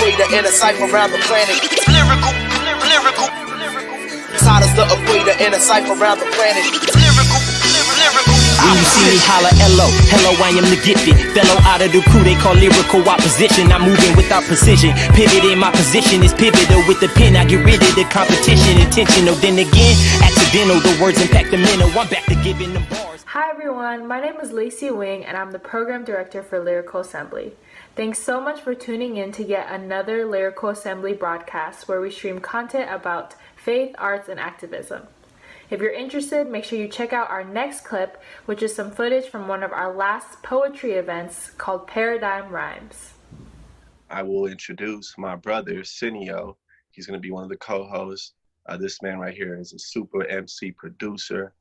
equator in a cipher around the planet. Lyrical. As hot as the equator in a cipher around the planet. Lyrical. When you see me holla, hello, I am the gifted fellow out of the crew they call lyrical opposition. I'm moving without precision, pivoting my position is pivotal. With the pen I get rid of the competition. Intentional, then again, accidental. The words impact the mental. I'm back to giving them bars. Hi everyone, my name is Lacey Wing and I'm the Program Director for Lyrical Assembly. Thanks so much for tuning in to yet another Lyrical Assembly broadcast where we stream content about faith, arts, and activism. If you're interested, make sure you check out our next clip, which is some footage from one of our last poetry events called Paradigm Rhymes. I will introduce my brother, Cineo. He's going to be one of the co-hosts. This man right here is a super MC producer,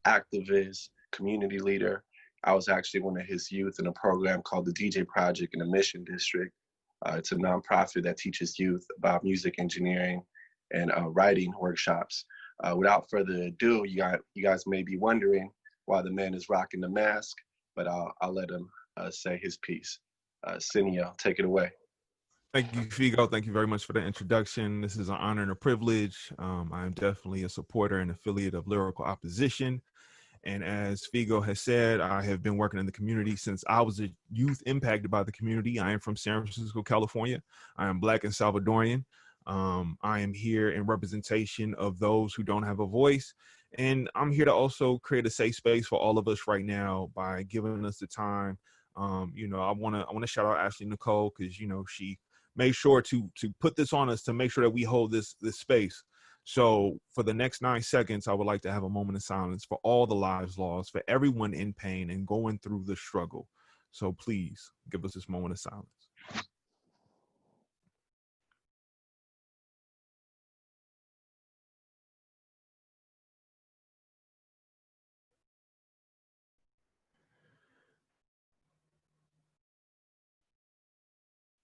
activist, community leader. I was actually one of his youth in a program called the DJ Project in the Mission District. It's a nonprofit that teaches youth about music engineering and writing workshops. Without further ado, you guys may be wondering why the man is rocking the mask, but I'll let him say his piece. Cineo, take it away. Thank you, Figo. Thank you very much for the introduction. This is an honor and a privilege. I am definitely a supporter and affiliate of Lyrical Opposition. And as Figo has said, I have been working in the community since I was a youth impacted by the community. I am from San Francisco, California. I am Black and Salvadorian. I am here in representation of those who don't have a voice. And I'm here to also create a safe space for all of us right now by giving us the time. I want to shout out Ashley Nicole because, she made sure to put this on us to make sure that we hold this space. So for the next 9 seconds, I would like to have a moment of silence for all the lives lost, for everyone in pain and going through the struggle. So please give us this moment of silence.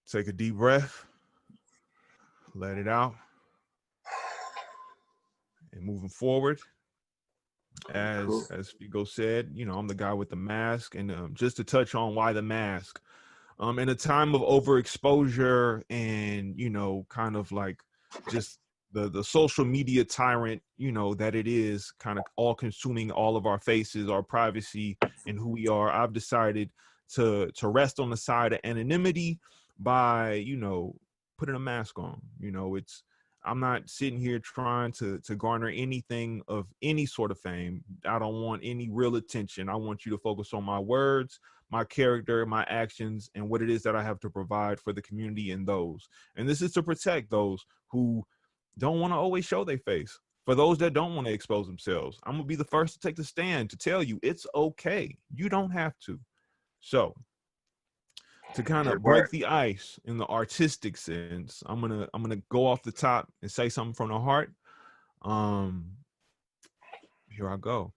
Take a deep breath, let it out, and moving forward, as Figo said, I'm the guy with the mask, and just to touch on why the mask. In a time of overexposure and, kind of like just the social media tyrant, that it is kind of all consuming all of our faces, our privacy, and who we are, I've decided to rest on the side of anonymity by, putting a mask on. I'm not sitting here trying to garner anything of any sort of fame. I don't want any real attention. I want you to focus on my words, my character, my actions, and what it is that I have to provide for the community and those. And this is to protect those who don't want to always show their face. For those that don't want to expose themselves, I'm going to be the first to take the stand to tell you it's okay. You don't have to. So, to kind of break the ice in the artistic sense, I'm gonna go off the top and say something from the heart. Here I go.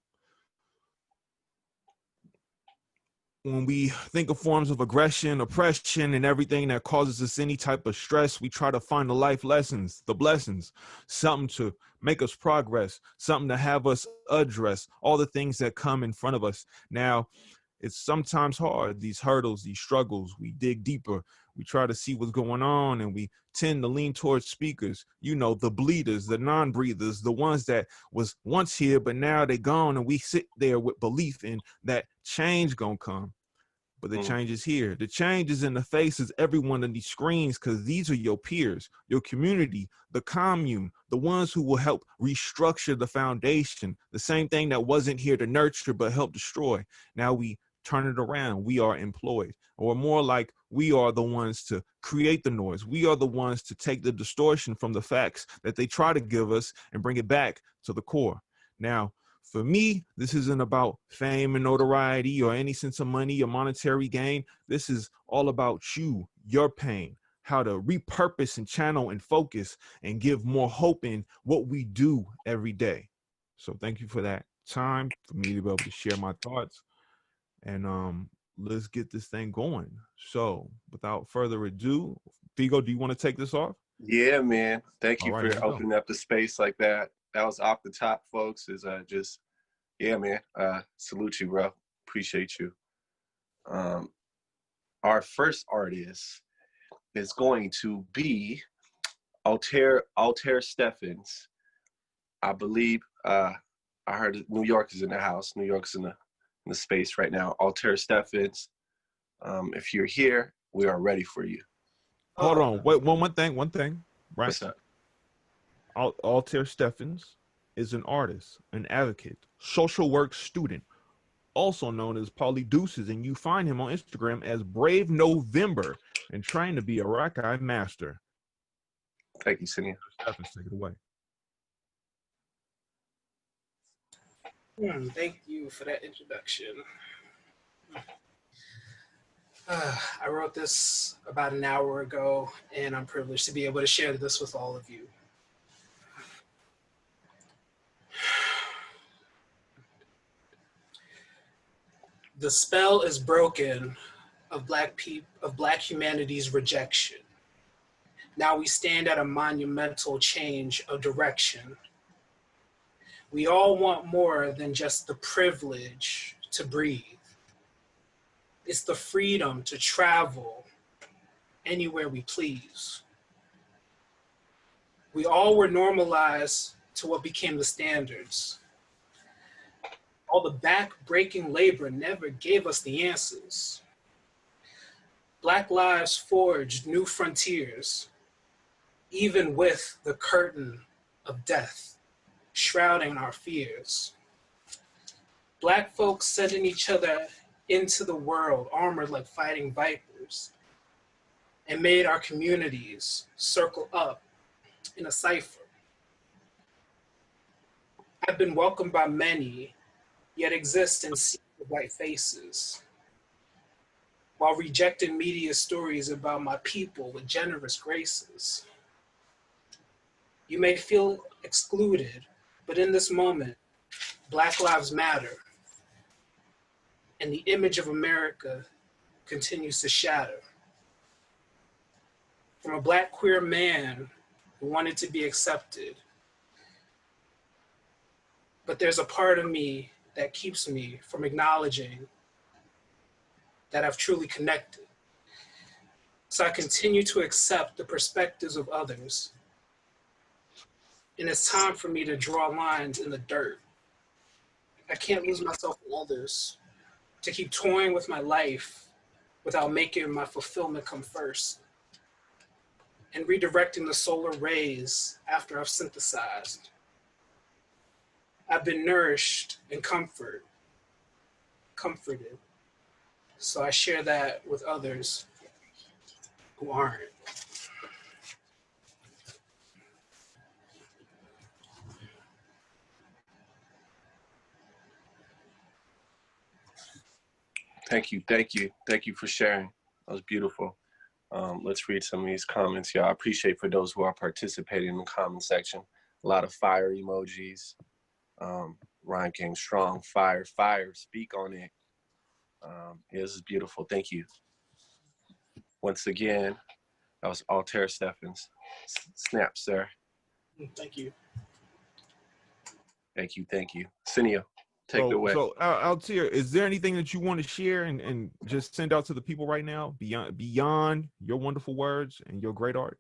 When we think of forms of aggression, oppression, and everything that causes us any type of stress, we try to find the life lessons, the blessings, something to make us progress, something to have us address all the things that come in front of us. Now, it's sometimes hard, these hurdles, these struggles. We dig deeper. We try to see what's going on, and we tend to lean towards speakers, the bleeders, the non-breathers, the ones that was once here, but now they're gone, and we sit there with belief in that change gonna come. But the change is here. The change is in the faces, every one of these screens, because these are your peers, your community, the commune, the ones who will help restructure the foundation, the same thing that wasn't here to nurture but help destroy. Now we turn it around. We are employed, or more like we are the ones to create the noise. We are the ones to take the distortion from the facts that they try to give us and bring it back to the core. Now, for me, this isn't about fame and notoriety or any sense of money or monetary gain. This is all about you, your pain, how to repurpose and channel and focus and give more hope in what we do every day. So thank you for that time for me to be able to share my thoughts. And let's get this thing going. So without further ado, Figo, do you want to take this off? Yeah, man. Thank you All for opening up the space like that. That was off the top, folks. Is yeah, man. Salute you, bro. Appreciate you. Our first artist is going to be Altair Steffens. I believe I heard New York is in the house. New York's in the space right now. Altair Steffens. If you're here, we are ready for you. Hold on. Wait, one thing. Right. What's up? Altair Steffens is an artist, an advocate, social work student, also known as Pauly Deuces, and you find him on Instagram as Brave November and trying to be a Rakai master. Thank you, Cynthia. Steffens, take it away. Thank you for that introduction. I wrote this about an hour ago, and I'm privileged to be able to share this with all of you. The spell is broken of Black humanity's rejection. Now we stand at a monumental change of direction. We all want more than just the privilege to breathe. It's the freedom to travel anywhere we please. We all were normalized to what became the standards. All the back-breaking labor never gave us the answers. Black lives forged new frontiers, even with the curtain of death shrouding our fears. Black folks sending each other into the world armored like fighting vipers, and made our communities circle up in a cipher. I've been welcomed by many, yet exist in sea of white faces, while rejecting media stories about my people with generous graces. You may feel excluded, but in this moment, Black lives matter, and the image of America continues to shatter. From a Black queer man who wanted to be accepted, but there's a part of me that keeps me from acknowledging that I've truly connected. So I continue to accept the perspectives of others. And it's time for me to draw lines in the dirt. I can't lose myself in others, to keep toying with my life without making my fulfillment come first, and redirecting the solar rays after I've synthesized. I've been nourished and comforted. So I share that with others who aren't. Thank you for sharing. That was beautiful. Let's read some of these comments, y'all. I appreciate for those who are participating in the comment section. A lot of fire emojis. Rhyme King strong, fire, speak on it. Yeah, this is beautiful. Thank you. Once again, that was Altair Steffens. Snap, sir. Thank you. Thank you. Cineo, take it away. So Altair, is there anything that you want to share and just send out to the people right now beyond your wonderful words and your great art?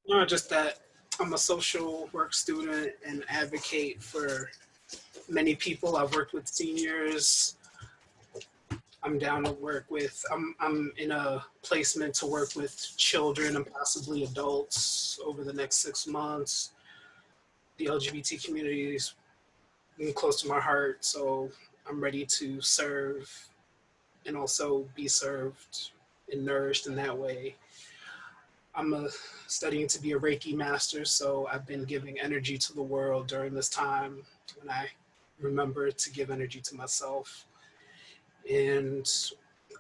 No, just that I'm a social work student and advocate for many people. I've worked with seniors. I'm down to work with, I'm in a placement to work with children and possibly adults over the next 6 months. The LGBT community is close to my heart, so I'm ready to serve and also be served and nourished in that way. I'm studying to be a Reiki master, so I've been giving energy to the world during this time when I remember to give energy to myself. And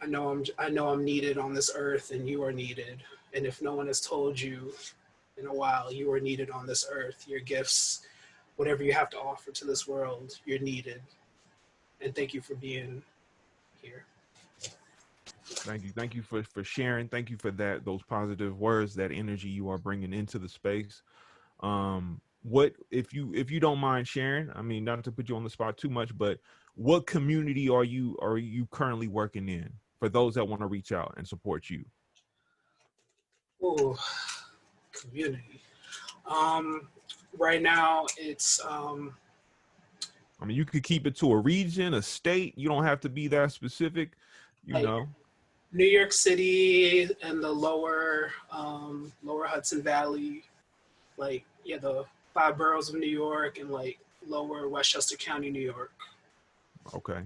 I know I'm needed on this earth, and you are needed. And if no one has told you in a while, you are needed on this earth. Your gifts, whatever you have to offer to this world, you're needed. And thank you for being here. Thank you for sharing. Thank you for those positive words, that energy you are bringing into the space. What if you don't mind sharing? I mean, not to put you on the spot too much, but what community are you currently working in for those that want to reach out and support you? Ooh, community. Right now it's I mean, you could keep it to a region, a state. You don't have to be that specific, you like know. New York City and the lower Hudson Valley, like yeah, the 5 boroughs of New York and like lower Westchester County, New York. Okay.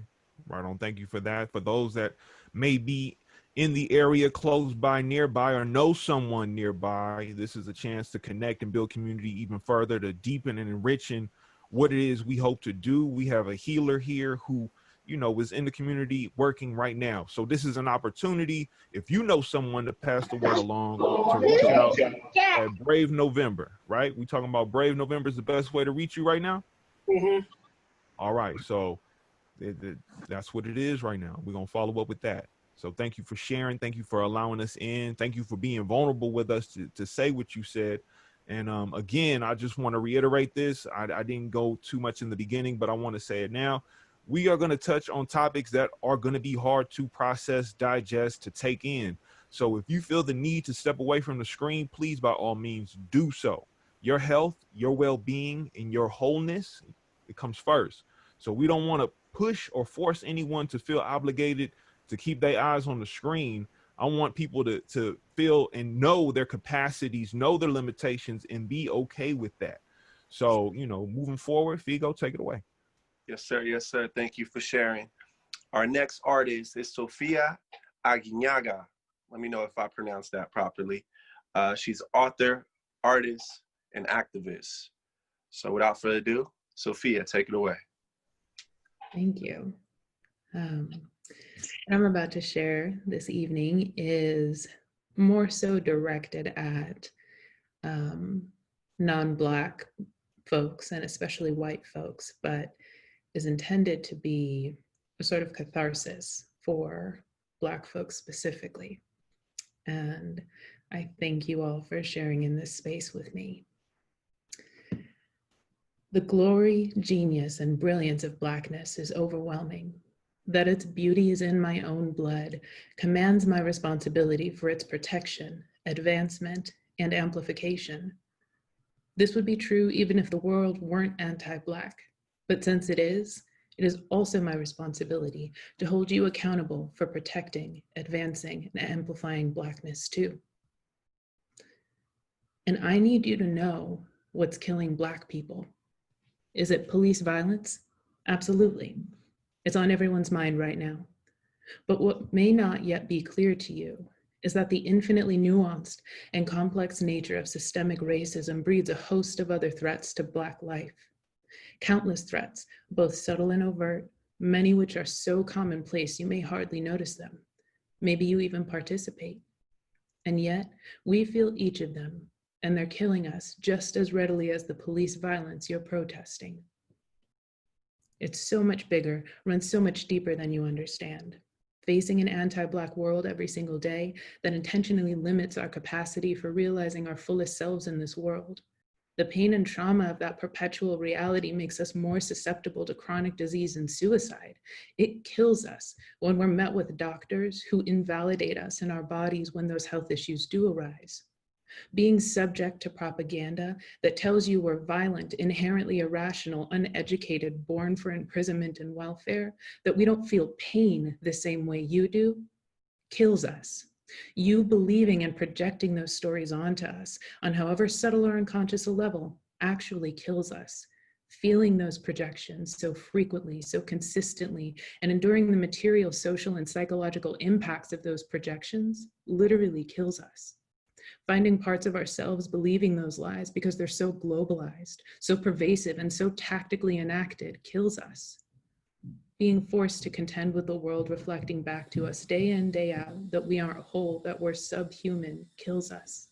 Right on. Thank you for that. For those that may be in the area close by, nearby, or know someone nearby, this is a chance to connect and build community even further, to deepen and enriching what it is we hope to do. We have a healer here who, you know, is in the community working right now. So this is an opportunity, if you know someone, to pass the word along, to reach out at Brave November, right? We talking about Brave November is the best way to reach you right now? Mm-hmm. All right. So that's what it is right now. We're going to follow up with that. So thank you for sharing. Thank you for allowing us in. Thank you for being vulnerable with us to say what you said. And again, I just want to reiterate this. I didn't go too much in the beginning, but I want to say it now. We are going to touch on topics that are going to be hard to process, digest, to take in. So if you feel the need to step away from the screen, please, by all means, do so. Your health, your well-being, and your wholeness, it comes first. So we don't want to push or force anyone to feel obligated to keep their eyes on the screen. I want people to feel and know their capacities, know their limitations, and be okay with that. So, you know, moving forward, Figo, take it away. Yes, sir. Yes, sir. Thank you for sharing. Our next artist is Sophia Aguinaga. Let me know if I pronounced that properly. She's author, artist, and activist. So without further ado, Sophia, take it away. Thank you. What I'm about to share this evening is more so directed at non-Black folks and especially white folks, but is intended to be a sort of catharsis for Black folks specifically. And I thank you all for sharing in this space with me. The glory, genius, and brilliance of Blackness is overwhelming. That its beauty is in my own blood commands my responsibility for its protection, advancement, and amplification. This would be true even if the world weren't anti-Black, but since it is also my responsibility to hold you accountable for protecting, advancing, and amplifying Blackness too. And I need you to know what's killing Black people. Is it police violence? Absolutely. It's on everyone's mind right now. But what may not yet be clear to you is that the infinitely nuanced and complex nature of systemic racism breeds a host of other threats to Black life. Countless threats, both subtle and overt, many which are so commonplace you may hardly notice them. Maybe you even participate. And yet, we feel each of them, and they're killing us just as readily as the police violence you're protesting. It's so much bigger, runs so much deeper than you understand. Facing an anti-Black world every single day that intentionally limits our capacity for realizing our fullest selves in this world. The pain and trauma of that perpetual reality makes us more susceptible to chronic disease and suicide. It kills us when we're met with doctors who invalidate us in our bodies when those health issues do arise. Being subject to propaganda that tells you we're violent, inherently irrational, uneducated, born for imprisonment and welfare, that we don't feel pain the same way you do, kills us. You believing and projecting those stories onto us on however subtle or unconscious a level actually kills us. Feeling those projections so frequently, so consistently, and enduring the material, social, and psychological impacts of those projections literally kills us. Finding parts of ourselves believing those lies because they're so globalized, so pervasive, and so tactically enacted kills us. Being forced to contend with the world reflecting back to us day in, day out, that we aren't whole, that we're subhuman, kills us.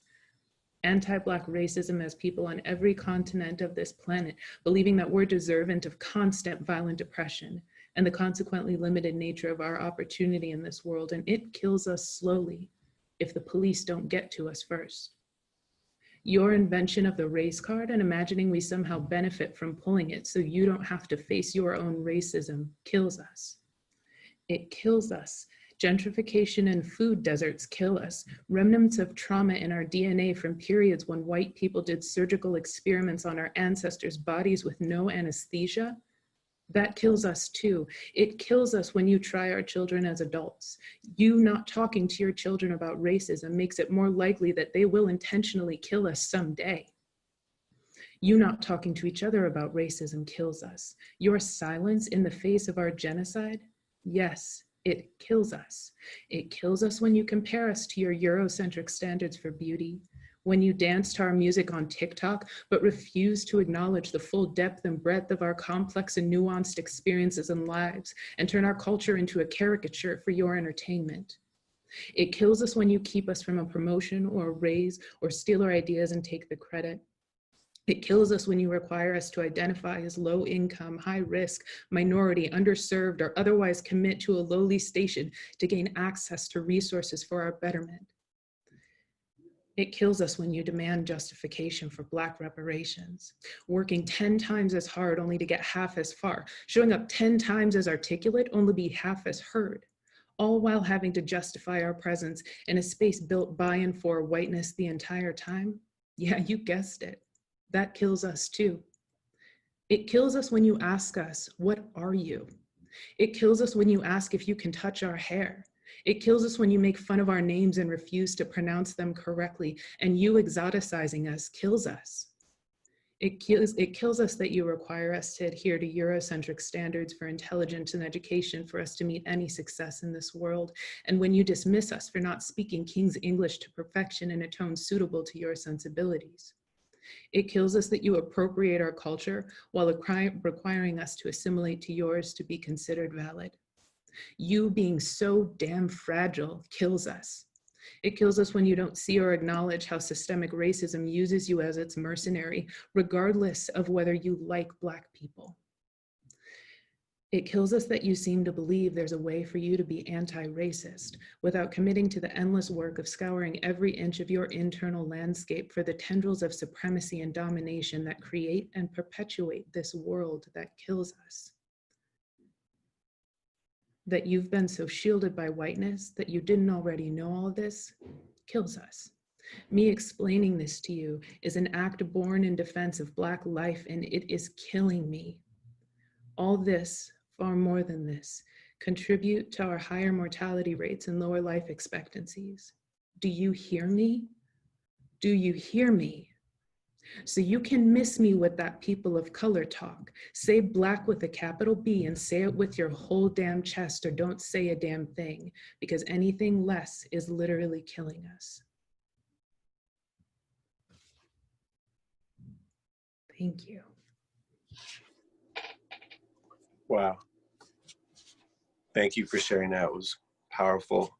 Anti-Black racism has people on every continent of this planet believing that we're deserving of constant violent oppression and the consequently limited nature of our opportunity in this world, and it kills us slowly if the police don't get to us first. Your invention of the race card and imagining we somehow benefit from pulling it so you don't have to face your own racism kills us. It kills us Gentrification and food deserts kill us. Remnants of trauma in our DNA from periods when white people did surgical experiments on our ancestors' bodies with no anesthesia, that kills us too. It kills us when you try our children as adults. You not talking to your children about racism makes it more likely that they will intentionally kill us someday. You not talking to each other about racism kills us. Your silence in the face of our genocide, yes, it kills us. It kills us when you compare us to your Eurocentric standards for beauty, when you dance to our music on TikTok, but refuse to acknowledge the full depth and breadth of our complex and nuanced experiences and lives, and turn our culture into a caricature for your entertainment. It kills us when you keep us from a promotion or a raise or steal our ideas and take the credit. It kills us when you require us to identify as low income, high risk, minority, underserved, or otherwise commit to a lowly station to gain access to resources for our betterment. It kills us when you demand justification for Black reparations, working 10 times as hard only to get half as far, showing up 10 times as articulate only to be half as heard, all while having to justify our presence in a space built by and for whiteness the entire time. Yeah, you guessed it. That kills us too. It kills us when you ask us, what are you? It kills us when you ask if you can touch our hair. It kills us when you make fun of our names and refuse to pronounce them correctly, and you exoticizing us kills us. It kills us that you require us to adhere to Eurocentric standards for intelligence and education for us to meet any success in this world, and when you dismiss us for not speaking King's English to perfection in a tone suitable to your sensibilities. It kills us that you appropriate our culture while requiring us to assimilate to yours to be considered valid. You being so damn fragile kills us. It kills us when you don't see or acknowledge how systemic racism uses you as its mercenary, regardless of whether you like Black people. It kills us that you seem to believe there's a way for you to be anti-racist without committing to the endless work of scouring every inch of your internal landscape for the tendrils of supremacy and domination that create and perpetuate this world that kills us. That you've been so shielded by whiteness that you didn't already know all of this kills us. Me explaining this to you is an act born in defense of Black life, and it is killing me. All this, far more than this, contribute to our higher mortality rates and lower life expectancies. Do you hear me? Do you hear me? So you can miss me with that people of color talk. Say Black with a capital B and say it with your whole damn chest, or don't say a damn thing, because anything less is literally killing us. Thank you. Wow. Thank you for sharing that. It was powerful.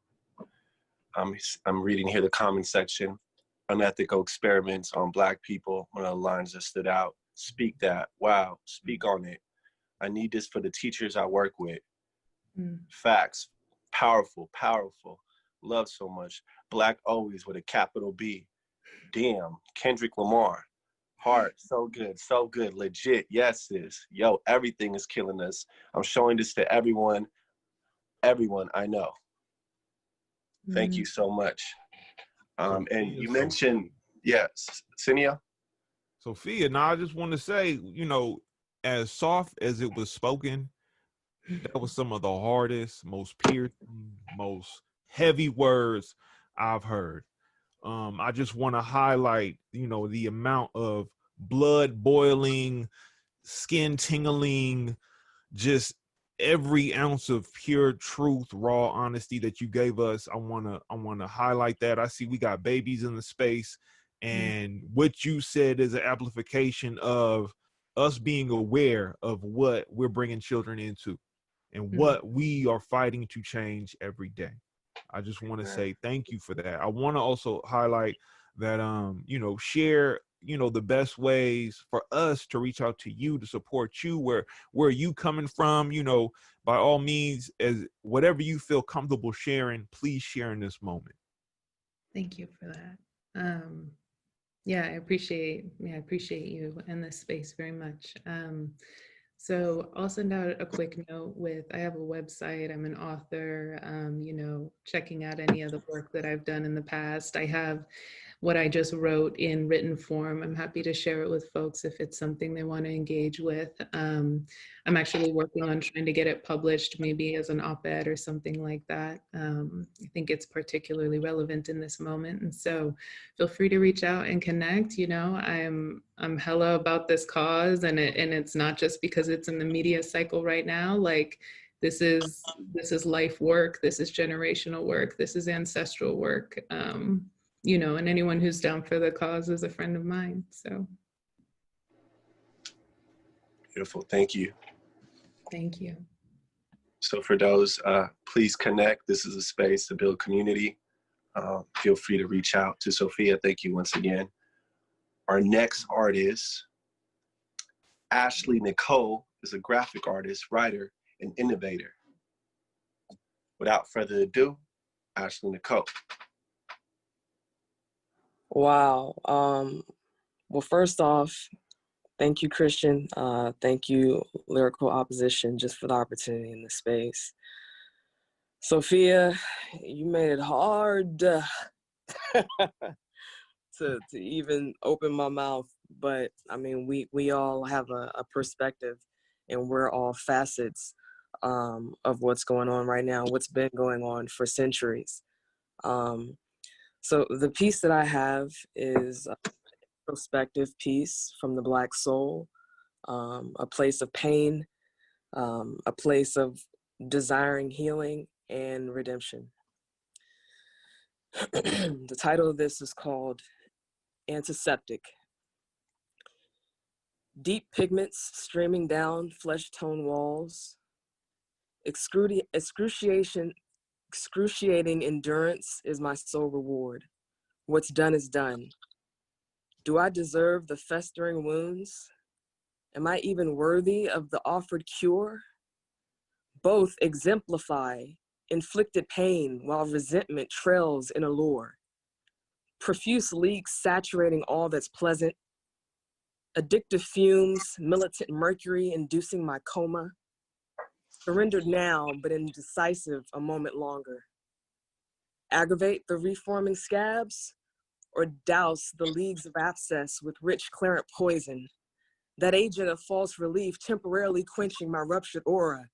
I'm reading here the comment section. Unethical experiments on Black people, one of the lines that stood out. Speak that. Wow. Speak on it. I need this for the teachers I work with. Facts. Powerful, powerful. Love so much. Black always with a capital B. Damn. Kendrick Lamar. Heart. So good. Legit. Yes, sis. Yo, everything is killing us. I'm showing this to everyone I know. Thank you so much. And you mentioned, yes, Cinia? Sophia, now I just want to say, you know, as soft as it was spoken, that was some of the hardest, most piercing, most heavy words I've heard. I just want to highlight, you know, the amount of blood boiling, skin tingling, just every ounce of pure truth, raw honesty that you gave us. I want to highlight that. I see we got babies in the space, and what you said is an amplification of us being aware of what we're bringing children into and what we are fighting to change every day. I just want to say thank you for that. I want to also highlight that, you know, share, you know, the best ways for us to reach out to you, to support you, where are you coming from, you know, by all means, as whatever you feel comfortable sharing, please share in this moment. Thank you for that. Yeah, I appreciate you in this space very much. So I'll send out a quick note with, I have a website, I'm an author, checking out any of the work that I've done in the past. I have what I just wrote in written form. I'm happy to share it with folks if it's something they want to engage with. I'm actually working on trying to get it published, maybe as an op-ed or something like that. I think it's particularly relevant in this moment. And so feel free to reach out and connect. I'm hella about this cause, and it's not just because it's in the media cycle right now. Like, this is life work, this is generational work, this is ancestral work. And anyone who's down for the cause is a friend of mine. So Beautiful. Thank you. thank you. So for those, please connect. This is a space to build community. Feel free to reach out to Sophia. Thank you once again. Our next artist, Ashley Nicole, is a graphic artist, writer, and innovator. Without further ado, Ashley Nicole. Wow. Well, first off, thank you, Christian. Thank you, Lyrical Opposition, just for the opportunity in this space. Sophia, you made it hard to even open my mouth. But I mean, we all have a perspective, and we're all facets of what's going on right now, what's been going on for centuries. So the piece that I have is a introspective piece from the Black soul, a place of pain, a place of desiring healing and redemption. The title of this is called Antiseptic. Deep pigments streaming down flesh-tone walls, excruciating endurance is my sole reward. What's done is done. Do I deserve the festering wounds? Am I even worthy of the offered cure? Both exemplify inflicted pain while resentment trails in allure. Profuse leaks saturating all that's pleasant. Addictive fumes, militant mercury inducing my coma. Surrendered now, but indecisive a moment longer. Aggravate the reforming scabs, or douse the leagues of abscess with rich clarent poison, that agent of false relief temporarily quenching my ruptured aura.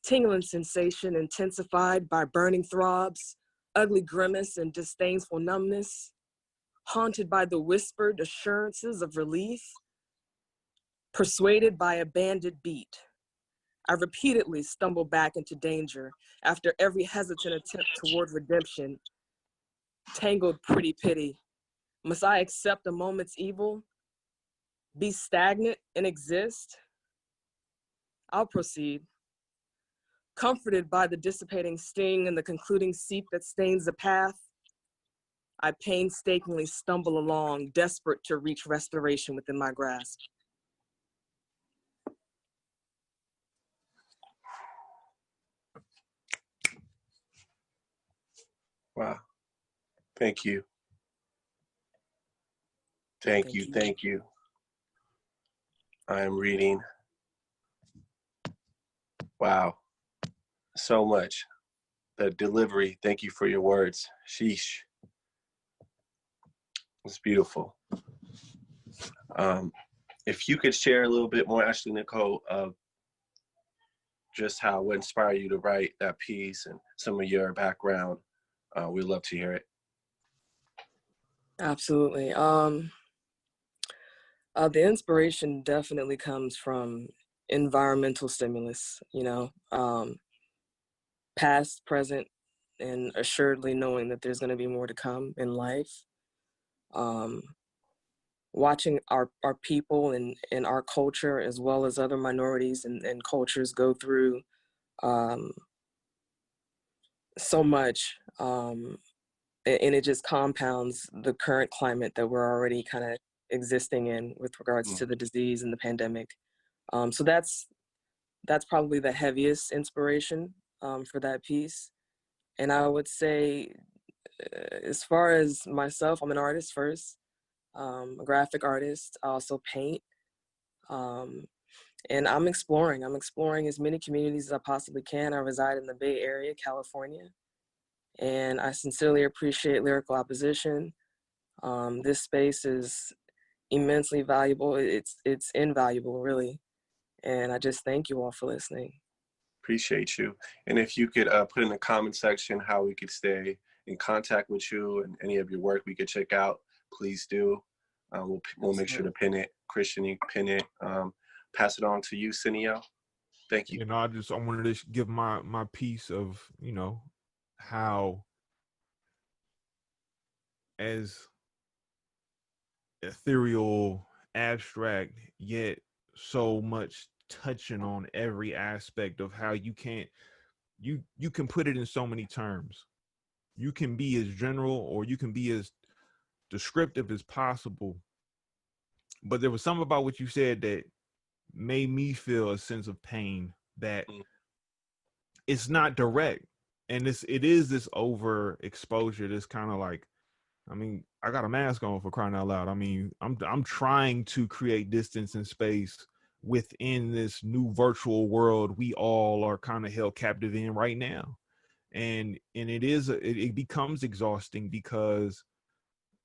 Tingling sensation intensified by burning throbs, ugly grimace and disdainful numbness, haunted by the whispered assurances of relief, persuaded by a banded beat. I repeatedly stumble back into danger after every hesitant attempt toward redemption. Tangled pretty pity. Must I accept a moment's evil? Be stagnant and exist? I'll proceed. Comforted by the dissipating sting and the concluding seep that stains the path, I painstakingly stumble along, desperate to reach restoration within my grasp. Wow. Thank you. Thank you. I am reading. Wow. So much. The delivery. Thank you for your words. Sheesh. It's beautiful. If you could share a little bit more, Ashley Nicole, of just what inspired you to write that piece and some of your background, we'd love to hear it. Absolutely. The inspiration definitely comes from environmental stimulus, past, present, and assuredly knowing that there's going to be more to come in life. Watching our people and our culture, as well as other minorities and cultures, go through so much, and it just compounds the current climate that we're already kind of existing in with regards to the disease and the pandemic. So that's probably the heaviest inspiration for that piece. And I would say, as far as myself, I'm an artist first, a graphic artist. I also paint. And I'm exploring as many communities as I possibly can. I reside in the Bay Area, California, and I sincerely appreciate Lyrical Opposition. This space is immensely valuable. It's invaluable, really. And I just thank you all for listening. Appreciate you. And if you could put in the comment section how we could stay in contact with you and any of your work we could check out, please do. We'll make sure to pin it. Christian, you can pin it. Pass it on to you, Cineo. Thank you. You know, I wanted to give my piece of, you know, how as ethereal, abstract, yet so much touching on every aspect of how you can't, you can put it in so many terms. You can be as general or you can be as descriptive as possible. But there was something about what you said that made me feel a sense of pain that it's not direct. And it is this overexposure, this kind of like, I mean, I got a mask on for crying out loud. I mean, I'm trying to create distance and space within this new virtual world we all are kind of held captive in right now. And it becomes exhausting because,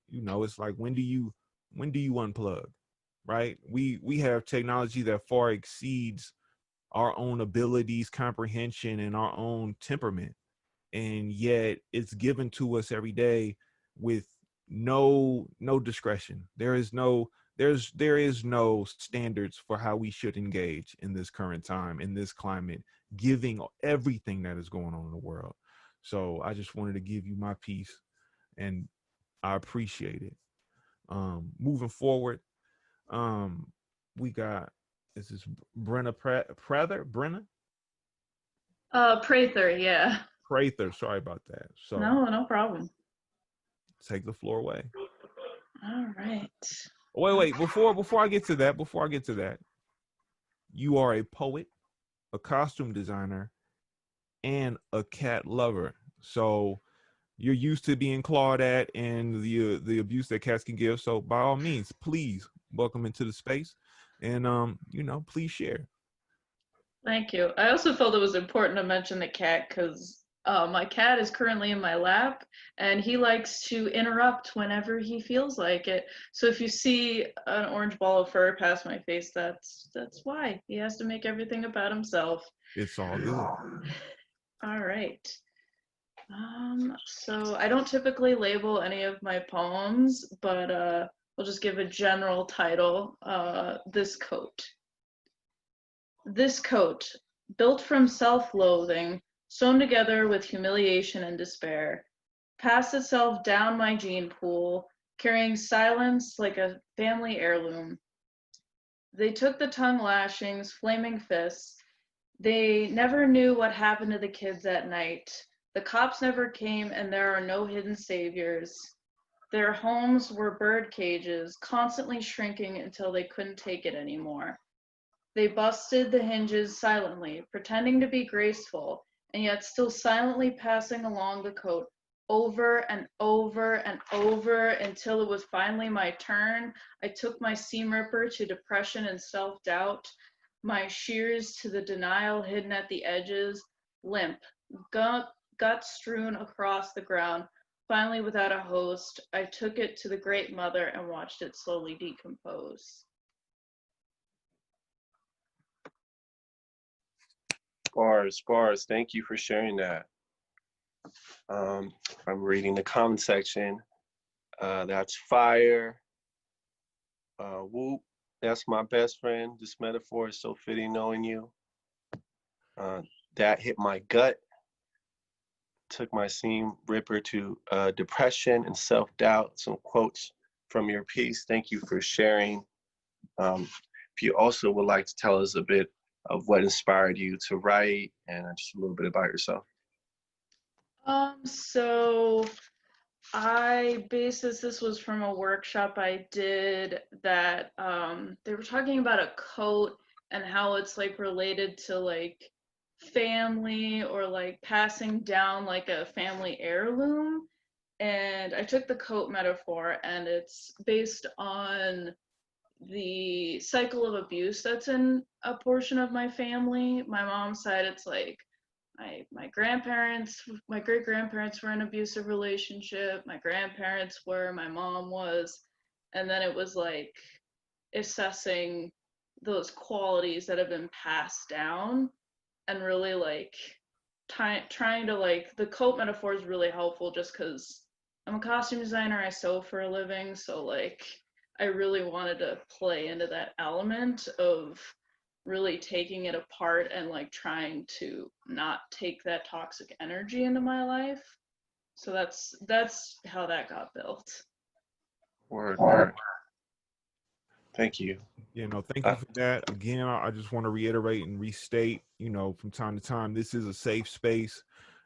you know, it's like, when do you unplug, right? We have technology that far exceeds our own abilities, comprehension, and our own temperament. And yet it's given to us every day with no discretion. There is no standards for how we should engage in this current time, in this climate, giving everything that is going on in the world. So I just wanted to give you my piece, and I appreciate it. Moving forward, we got, is this Brenna Prather? Brenna? Prather, yeah. Prather, sorry about that. So No problem. take the floor away. All right. Wait, before I get to that, you are a poet, a costume designer, and a cat lover. So you're used to being clawed at and the abuse that cats can give. So by all means, please welcome into the space, and you know, please share. Thank you. I also felt it was important to mention the cat because my cat is currently in my lap and he likes to interrupt whenever he feels like it. So if you see an orange ball of fur pass my face, that's why. He has to make everything about himself. It's all good. All right. So I don't typically label any of my poems, but I'll just give a general title. This coat. This coat, built from self-loathing, sewn together with humiliation and despair, passed itself down my gene pool, carrying silence like a family heirloom. They took the tongue lashings, flaming fists. They never knew what happened to the kids at night. The cops never came, and there are no hidden saviors. Their homes were bird cages, constantly shrinking until they couldn't take it anymore. They busted the hinges silently, pretending to be graceful, and yet still silently passing along the coat over and over and over until it was finally my turn. I took my seam ripper to depression and self-doubt, my shears to the denial hidden at the edges, limp, gut strewn across the ground. Finally, without a host, I took it to the Great Mother and watched it slowly decompose. Bars. Thank you for sharing that. I'm reading the comment section. That's fire. Whoop. That's my best friend. This metaphor is so fitting knowing you. That hit my gut. Took my seam ripper to depression and self-doubt. Some quotes from your piece. Thank you for sharing. If you also would like to tell us a bit of what inspired you to write and just a little bit about yourself. So this was from a workshop I did that they were talking about a coat and how it's like related to like family or like passing down like a family heirloom. And I took the coat metaphor and it's based on the cycle of abuse that's in a portion of my family. My mom's side, it's like my grandparents, my great grandparents were in an abusive relationship. My grandparents were, my mom was, and then it was like assessing those qualities that have been passed down and really like trying to like, the coat metaphor is really helpful just because I'm a costume designer, I sew for a living, so like I really wanted to play into that element of really taking it apart and like trying to not take that toxic energy into my life. So that's how that got built. Word. Thank you. You know, thank you for that. Again, I just want to reiterate and restate, you know, from time to time, this is a safe space.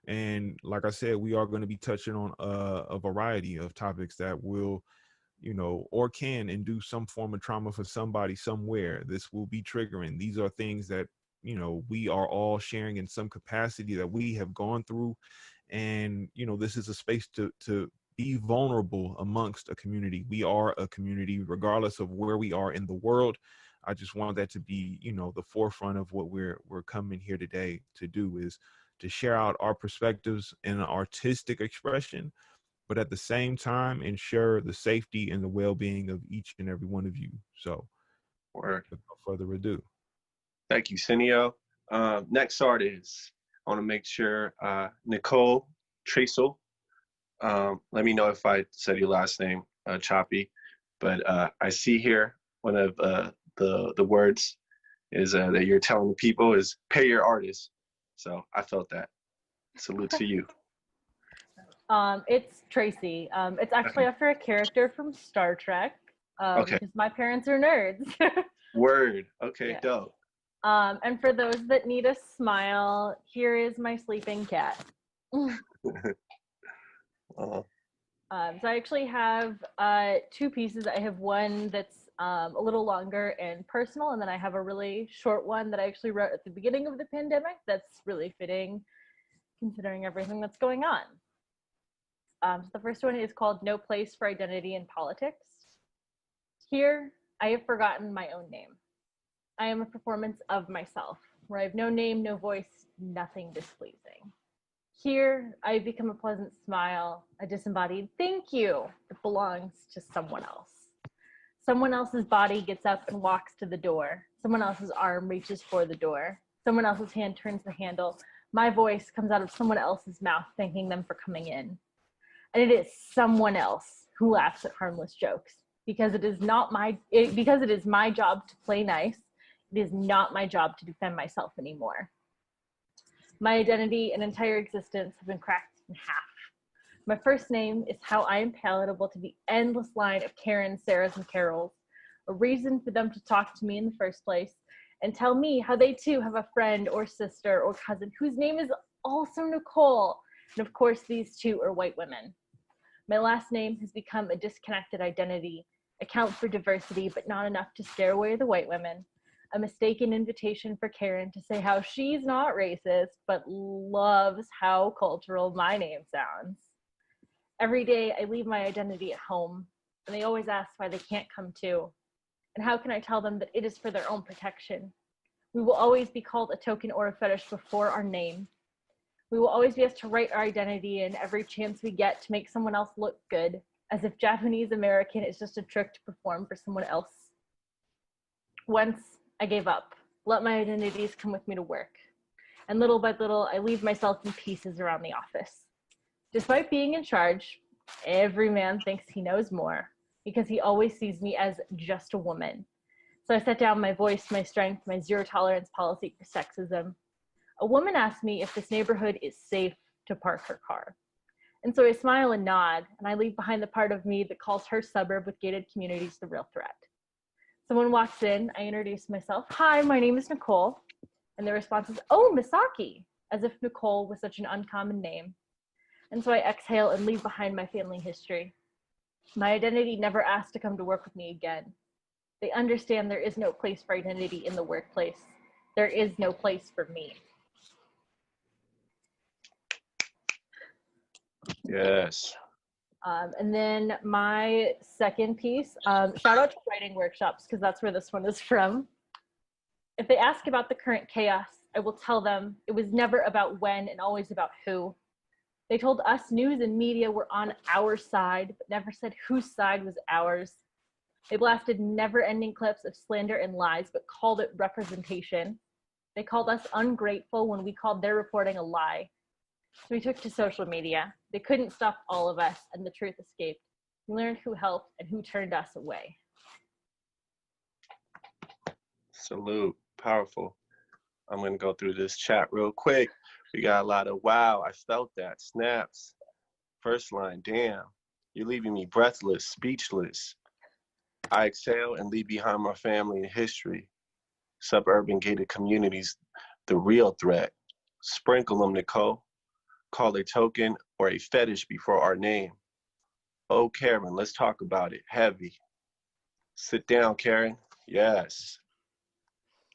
And like I said, we are going to be touching on a variety of topics that will, you know, or can induce some form of trauma for somebody somewhere. This will be triggering. These are things that, you know, we are all sharing in some capacity that we have gone through. And, you know, this is a space to be vulnerable amongst a community. We are a community, regardless of where we are in the world. I just want that to be, you know, the forefront of what we're coming here today to do, is to share out our perspectives in an artistic expression, but at the same time ensure the safety and the well-being of each and every one of you. So, Word. without further ado. Thank you, Cineo. Next artist, I want to make sure, Nicole Tresel. Let me know if I said your last name choppy, but I see here one of the words is that you're telling the people is pay your artists. So I felt that. Salute to you. It's Tracy. It's actually after a character from Star Trek. Okay. Because my parents are nerds. Word. Okay, Yeah. dope. And for those that need a smile, here is my sleeping cat. So I actually have two pieces. I have one that's a little longer and personal, and then I have a really short one that I actually wrote at the beginning of the pandemic that's really fitting considering everything that's going on. So the first one is called No Place for Identity in Politics. Here, I have forgotten my own name. I am a performance of myself, where I have no name, no voice, nothing displeasing. Here, I become a pleasant smile, a disembodied thank you that belongs to someone else. Someone else's body gets up and walks to the door. Someone else's arm reaches for the door. Someone else's hand turns the handle. My voice comes out of someone else's mouth, thanking them for coming in. And it is someone else who laughs at harmless jokes, because it is my job to play nice. It is not my job to defend myself anymore. My identity and entire existence have been cracked in half. My first name is how I am palatable to the endless line of Karens, Sarahs, and Carols, a reason for them to talk to me in the first place and tell me how they too have a friend or sister or cousin whose name is also Nicole. And of course, these two are white women. My last name has become a disconnected identity, account for diversity, but not enough to scare away the white women. A mistaken invitation for Karen to say how she's not racist, but loves how cultural my name sounds. Every day I leave my identity at home, and they always ask why they can't come too. And how can I tell them that it is for their own protection? We will always be called a token or a fetish before our name. We will always be asked to write our identity in every chance we get to make someone else look good, as if Japanese American is just a trick to perform for someone else. Once I gave up, let my identities come with me to work. And little by little, I leave myself in pieces around the office. Despite being in charge, every man thinks he knows more because he always sees me as just a woman. So I set down my voice, my strength, my zero tolerance policy for sexism. A woman asked me if this neighborhood is safe to park her car. And so I smile and nod, and I leave behind the part of me that calls her suburb with gated communities the real threat. Someone walks in, I introduce myself. Hi, my name is Nicole. And the response is, oh, Misaki, as if Nicole was such an uncommon name. And so I exhale and leave behind my family history. My identity never asked to come to work with me again. They understand there is no place for identity in the workplace. There is no place for me. Yes. And then my second piece, shout out to writing workshops, because that's where this one is from. If they ask about the current chaos, I will tell them it was never about when and always about who. They told us news and media were on our side, but never said whose side was ours. They blasted never-ending clips of slander and lies, but called it representation. They called us ungrateful when we called their reporting a lie. So we took to social media. They couldn't stop all of us, and the truth escaped. We learned who helped and who turned us away. Salute. Powerful. I'm going to go through this chat real quick. We got a lot of wow, I felt that. Snaps. First line, damn. You're leaving me breathless, speechless. I exhale and leave behind my family and history. Suburban gated communities, the real threat. Sprinkle them, Nicole. Call a token or a fetish before our name. Oh, Karen, let's talk about it. Heavy. Sit down, Karen. Yes.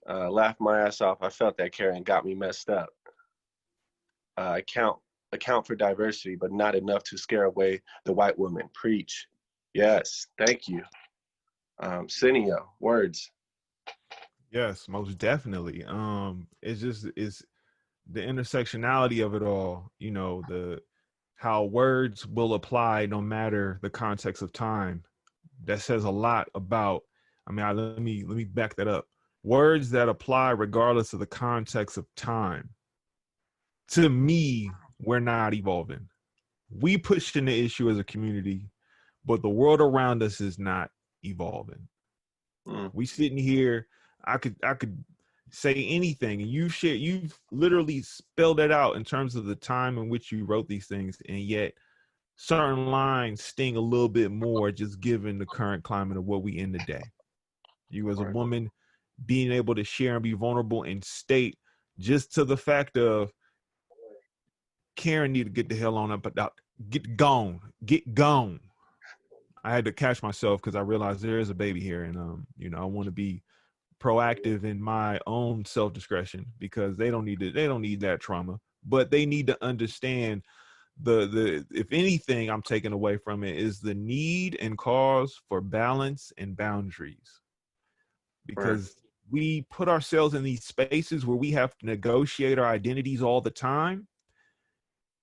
Laugh my ass off. I felt that, Karen. Got me messed up. Account for diversity, but not enough to scare away the white woman. Preach. Yes. Thank you. Cineo, words. Yes, most definitely. It's the intersectionality of it all, you know, how words will apply no matter the context of time. That says a lot about, let me back that up. Words that apply regardless of the context of time. To me, we're not evolving. We pushing the issue as a community, but the world around us is not evolving. We sitting here, I could say anything, and you've literally spelled it out in terms of the time in which you wrote these things, and yet certain lines sting a little bit more just given the current climate of what we in today. You as a woman being able to share and be vulnerable and state just to the fact of Karen need to get the hell on up, but get gone. I had to catch myself because I realized there is a baby here, and I want to be proactive in my own self-discretion because they don't need that trauma, but they need to understand the if anything I'm taking away from it is the need and cause for balance and boundaries, because we put ourselves in these spaces where we have to negotiate our identities all the time.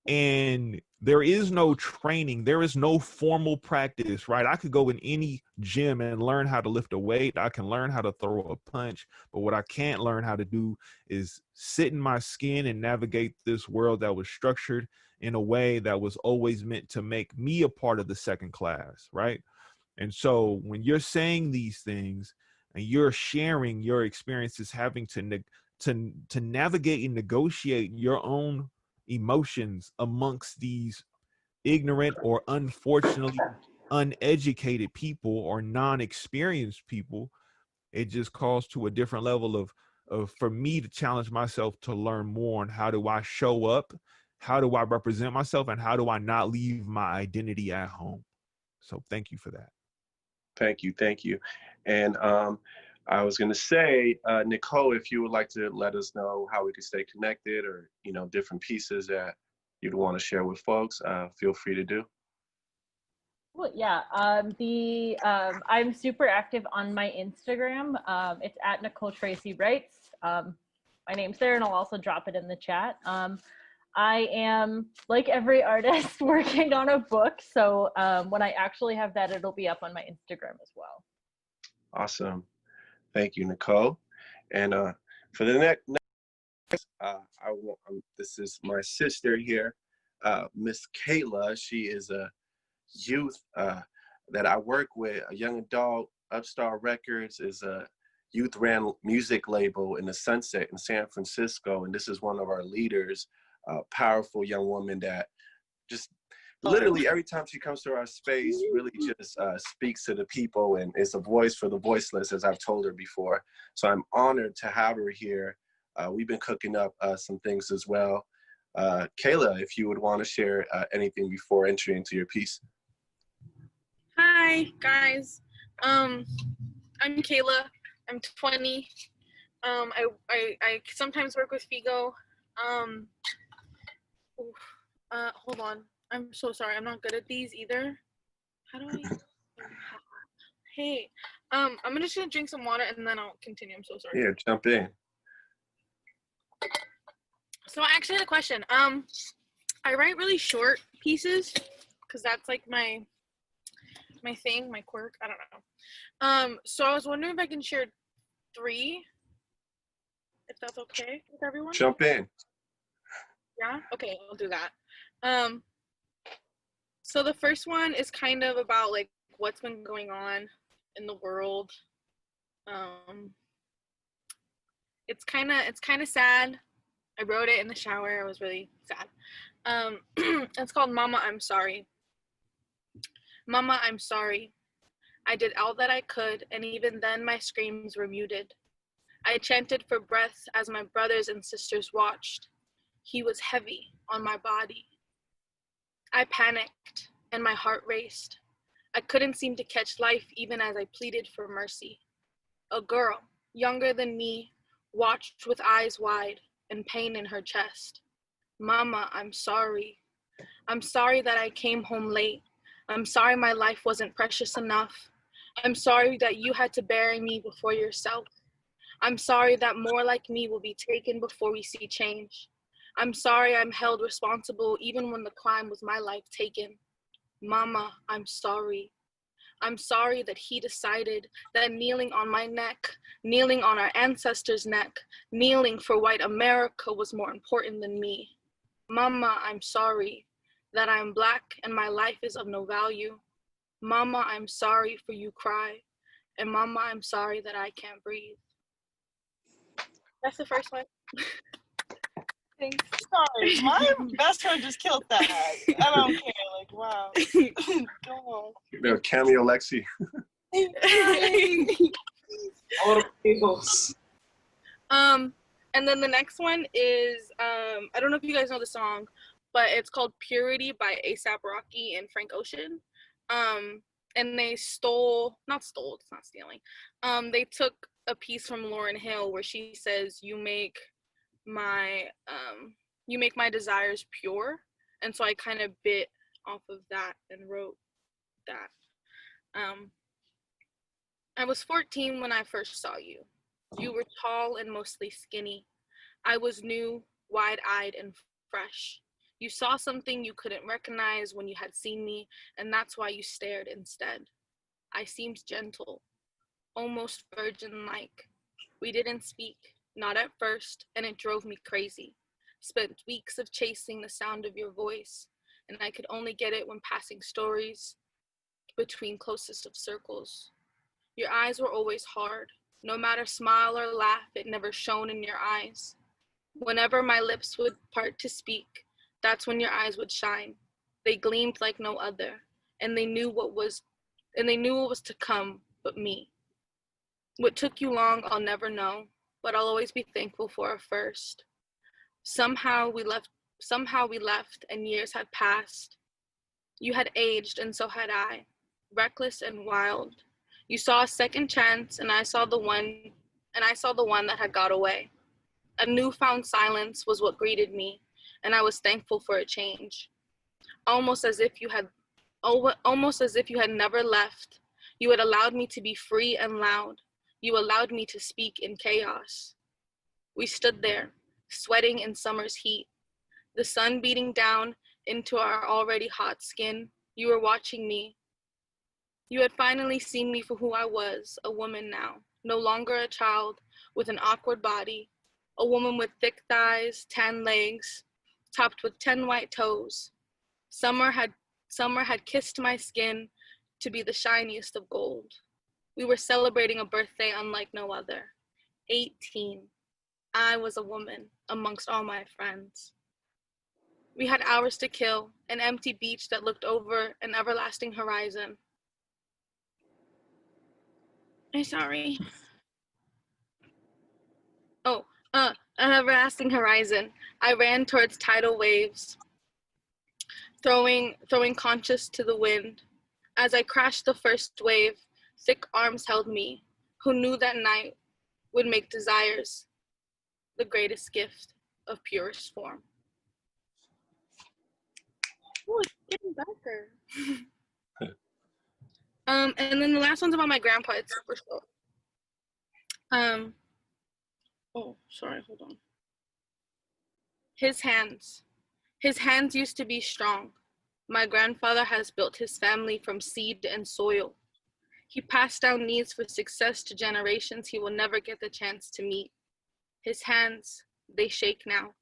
And there is no training. There is no formal practice, right? I could go in any gym and learn how to lift a weight. I can learn how to throw a punch. But what I can't learn how to do is sit in my skin and navigate this world that was structured in a way that was always meant to make me a part of the second class, right? And so when you're saying these things and you're sharing your experiences, having to navigate and negotiate your own emotions amongst these ignorant or unfortunately uneducated people or non-experienced people, it just calls to a different level of for me to challenge myself to learn more on how do I show up, how do I represent myself, and how do I not leave my identity at home. So thank you for that. Thank you. And I was going to say, Nicole, if you would like to let us know how we can stay connected, or different pieces that you'd want to share with folks, feel free to do. Well, yeah. I'm super active on my Instagram. It's at Nicole Tracy Writes. My name's there, and I'll also drop it in the chat. I am, like every artist, working on a book. So when I actually have that, it'll be up on my Instagram as well. Awesome. Thank you, Nicole. And for the next, this is my sister here, Miss Kayla. She is a youth that I work with, a young adult. Upstart Records is a youth-ran music label in the Sunset in San Francisco, and this is one of our leaders, a powerful young woman that just literally every time she comes to our space really just speaks to the people and is a voice for the voiceless, as I've told her before. So I'm honored to have her here. We've been cooking up some things as well. Kayla, if you would want to share anything before entering into your piece. Hi, guys. I'm Kayla. I'm 20. I sometimes work with Figo. Hold on. I'm so sorry. I'm not good at these either. How do I? Hey, I'm just gonna drink some water and then I'll continue. I'm so sorry. Yeah, jump in. So I actually had a question. I write really short pieces because that's like my thing, my quirk. I don't know. So I was wondering if I can share 3, if that's okay with everyone. Jump in. Yeah. Okay, I'll do that. So the first one is kind of about like what's been going on in the world. It's kind of sad. I wrote it in the shower. I was really sad. It's called Mama, I'm Sorry. Mama, I'm sorry. I did all that I could, and even then my screams were muted. I chanted for breath as my brothers and sisters watched. He was heavy on my body. I panicked, and my heart raced. I couldn't seem to catch life even as I pleaded for mercy. A girl, younger than me, watched with eyes wide and pain in her chest. Mama, I'm sorry. I'm sorry that I came home late. I'm sorry my life wasn't precious enough. I'm sorry that you had to bury me before yourself. I'm sorry that more like me will be taken before we see change. I'm sorry I'm held responsible even when the crime was my life taken. Mama, I'm sorry. I'm sorry that he decided that kneeling on my neck, kneeling on our ancestors' neck, kneeling for white America was more important than me. Mama, I'm sorry that I'm Black and my life is of no value. Mama, I'm sorry for you cry. And Mama, I'm sorry that I can't breathe. That's the first one. Thanks. Sorry, my best friend just killed that. I don't care. Like, wow. Go on. No, cameo Lexi. All the peoples. And then the next one is I don't know if you guys know the song, but it's called Purity by A$AP Rocky and Frank Ocean. And they it's not stealing. They took a piece from Lauryn Hill where she says, you make my desires pure. And so I kind of bit off of that and wrote that. I was 14 when I first saw you. You were tall and mostly skinny. I was new, wide-eyed, and fresh. You saw something you couldn't recognize when you had seen me, and that's why you stared instead. I seemed gentle, almost virgin-like. We didn't speak, not at first, and it drove me crazy. Spent weeks of chasing the sound of your voice, and I could only get it when passing stories between closest of circles. Your eyes were always hard. No matter smile or laugh, it never shone in your eyes. Whenever my lips would part to speak, that's when your eyes would shine. They gleamed like no other, and they knew what was to come but me. What took you long, I'll never know, but I'll always be thankful for a first. Somehow we left, and years had passed. You had aged, and so had I, reckless and wild. You saw a second chance, and I saw the one that had got away. A newfound silence was what greeted me, and I was thankful for a change. Almost as if you had never left. You had allowed me to be free and loud. You allowed me to speak in chaos. We stood there, sweating in summer's heat, the sun beating down into our already hot skin. You were watching me. You had finally seen me for who I was, a woman now, no longer a child with an awkward body, a woman with thick thighs, tan legs, topped with 10 white toes. Summer had kissed my skin to be the shiniest of gold. We were celebrating a birthday unlike no other. 18. I was a woman amongst all my friends. We had hours to kill, an empty beach that looked over an everlasting horizon. I'm sorry. An everlasting horizon. I ran towards tidal waves, throwing conscious to the wind. As I crashed the first wave, thick arms held me, who knew that night would make desires the greatest gift of purest form. Oh, it's getting darker. And then the last one's about my grandpa. It's super short. Oh, sorry, hold on. His hands. His hands used to be strong. My grandfather has built his family from seed and soil. He passed down needs for success to generations he will never get the chance to meet. His hands, they shake now.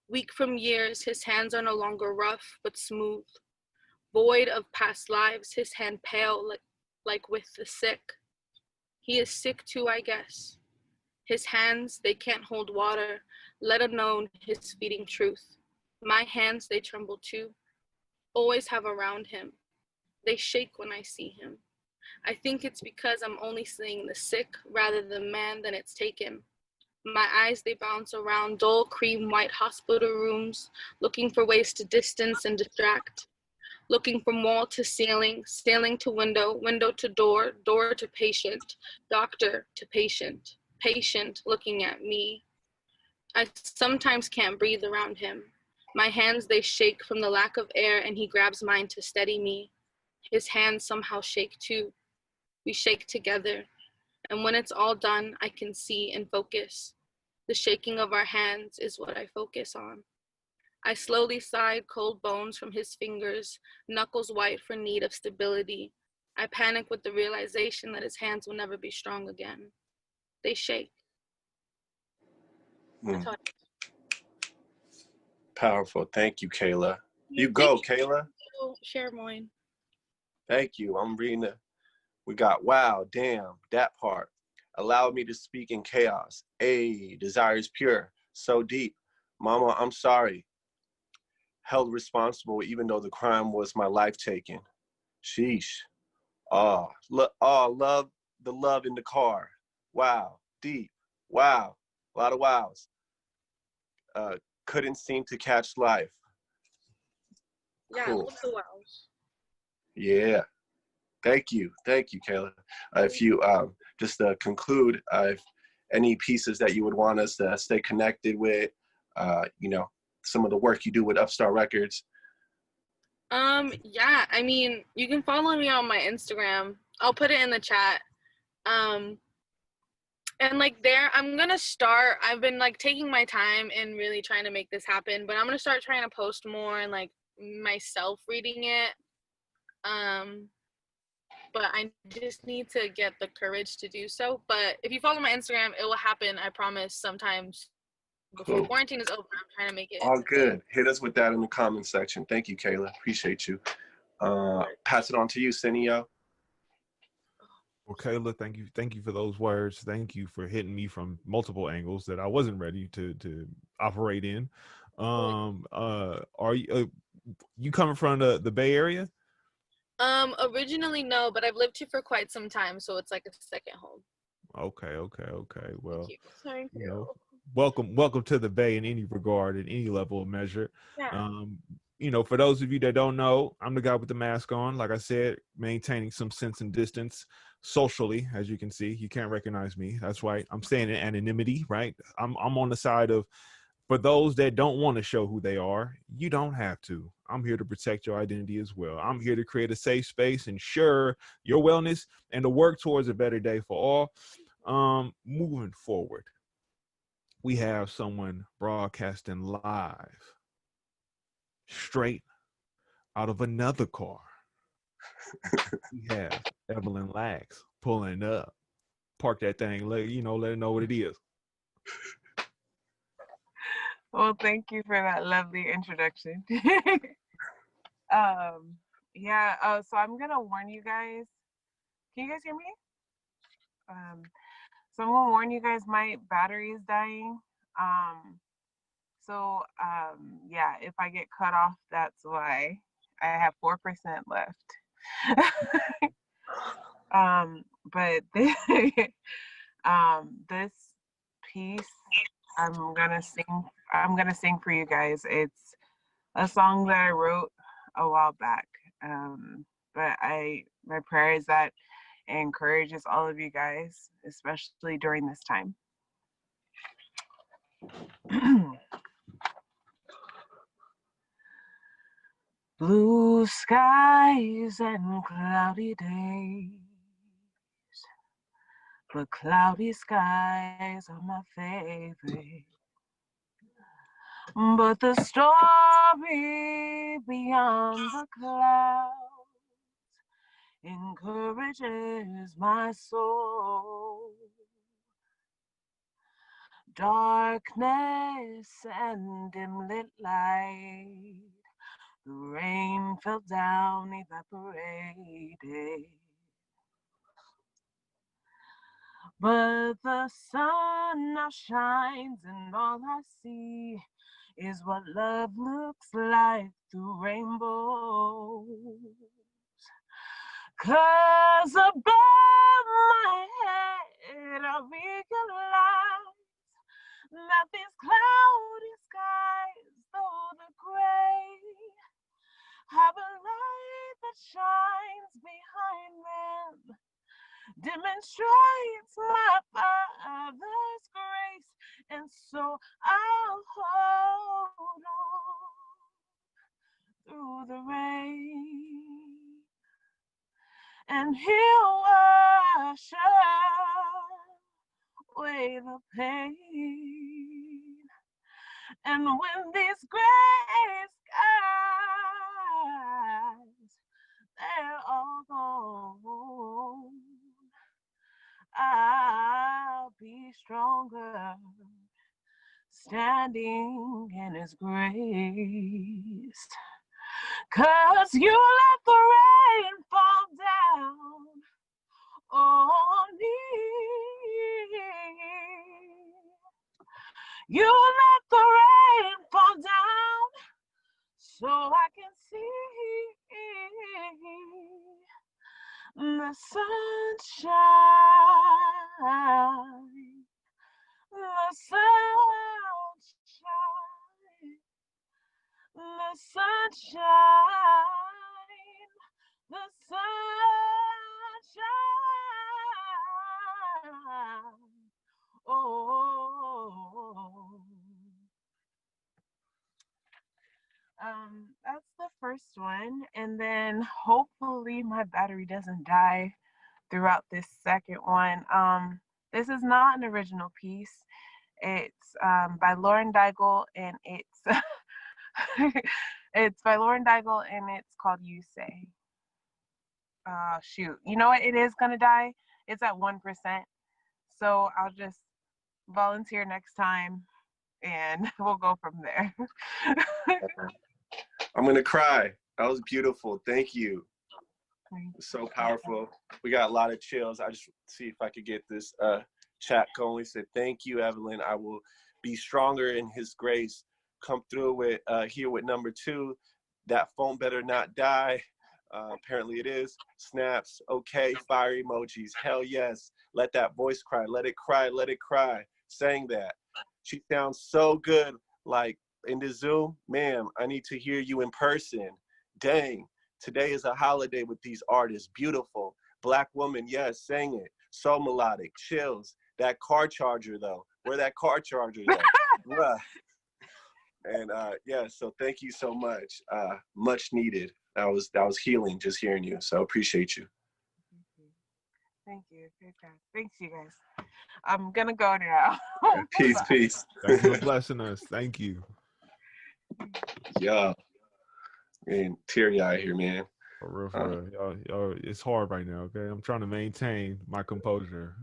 Weak from years, his hands are no longer rough, but smooth. Void of past lives, his hand pale like with the sick. He is sick too, I guess. His hands, they can't hold water, let alone his feeding truth. My hands, they tremble too. Always have around him. They shake when I see him. I think it's because I'm only seeing the sick rather than the man that it's taken. My eyes, they bounce around dull cream white hospital rooms, looking for ways to distance and distract. Looking from wall to ceiling, ceiling to window, window to door, door to patient, doctor to patient, patient looking at me. I sometimes can't breathe around him. My hands, they shake from the lack of air, and he grabs mine to steady me. His hands somehow shake too. We shake together, and when it's all done, I can see and focus. The shaking of our hands is what I focus on. I slowly slide cold bones from his fingers, knuckles white for need of stability. I panic with the realization that his hands will never be strong again. They shake. That's all. Powerful. Thank you, Kayla. You go, Kayla. Share mine. Thank you. I'm reading it. We got, wow, damn, that part. Allow me to speak in chaos. Desire is pure, so deep. Mama, I'm sorry. Held responsible even though the crime was my life taken. Sheesh. Love, the love in the car. Wow, deep. Wow, a lot of wows. Couldn't seem to catch life. Yeah, Cool. I love the wows. Yeah. Thank you, Kayla. If you just conclude, if any pieces that you would want us to stay connected with, some of the work you do with Upstart Records. Yeah, I mean, you can follow me on my Instagram. I'll put it in the chat. And like there, I'm gonna start. I've been like taking my time and really trying to make this happen, but I'm gonna start trying to post more and like myself reading it. But I just need to get the courage to do so. But if you follow my Instagram, it will happen. I promise. Sometimes before quarantine is over, I'm trying to make it. All good. Hit us with that in the comment section. Thank you, Kayla. Appreciate you. Pass it on to you, Cineo. Well, Kayla, thank you for those words. Thank you for hitting me from multiple angles that I wasn't ready to operate in. Are you coming from the Bay Area? Originally no, but I've lived here for quite some time, so it's like a second home. Okay. Well, Thank you. Welcome to the Bay in any regard, in any level of measure. Yeah. For those of you that don't know, I'm the guy with the mask on. Like I said, maintaining some sense and distance socially, as you can see. You can't recognize me. That's right. I'm staying in anonymity, right? I'm on the side of, for those that don't want to show who they are, you don't have to. I'm here to protect your identity as well. I'm here to create a safe space, ensure your wellness, and to work towards a better day for all. Moving forward, we have someone broadcasting live, straight out of another car. We have Evelyn Lax pulling up. Park that thing, let her know what it is. Well, thank you for that lovely introduction. So I'm gonna warn you guys. Can you guys hear me? So I'm gonna warn you guys, my battery is dying. If I get cut off, that's why. I have 4% left. But this piece I'm gonna sing for you guys. It's a song that I wrote a while back. But my prayer is that it encourages all of you guys, especially during this time. Blue skies and cloudy days, but cloudy skies are my favorite. But the story beyond the clouds encourages my soul. Darkness and dim lit light, the rain fell down, evaporated. But the sun now shines, and all I see is what love looks like through rainbows. 'Cause above my head I realize that these cloudy skies, though the gray, have a light that shines behind them, demonstrates my Father's grace. And so I'll hold on through the rain, and He'll wash away the pain. And when these gray skies, they're all gone, I'll be stronger, standing in His grace. 'Cause you let the rain fall down on me. You let the rain fall down so I can see the sunshine, the sunshine, the sunshine, the sunshine. Oh. That's the first one, and then hopefully my battery doesn't die throughout this second one. This is not an original piece. It's by Lauren Daigle, and it's it's by Lauren Daigle, and it's called "You Say." Shoot, you know what? It is gonna die. It's at 1%, so I'll just volunteer next time, and we'll go from there. I'm gonna cry. That was beautiful. Thank you. So powerful. We got a lot of chills. I just see if I could get this chat going. We said, thank you, Evelyn. I will be stronger in His grace. Come through with here with number 2. That phone better not die. Apparently it is. Snaps. Okay. Fire emojis. Hell yes. Let that voice cry. Let it cry. Let it cry. Saying that. She sounds so good. Like in the Zoom, ma'am, I need to hear you in person. Dang. Today is a holiday with these artists. Beautiful. Black woman, yes, sang it. So melodic. Chills. That car charger, though. Where that car charger, though? Bruh. And yeah, so thank you so much. Much needed. That was healing just hearing you. So appreciate you. Thank you. Thanks, you guys. I'm gonna go now. Peace, peace. Thanks for blessing us. Thank you. Yeah. Man, teary-eyed here, man. For real, for real. Y'all, it's hard right now, okay? I'm trying to maintain my composure.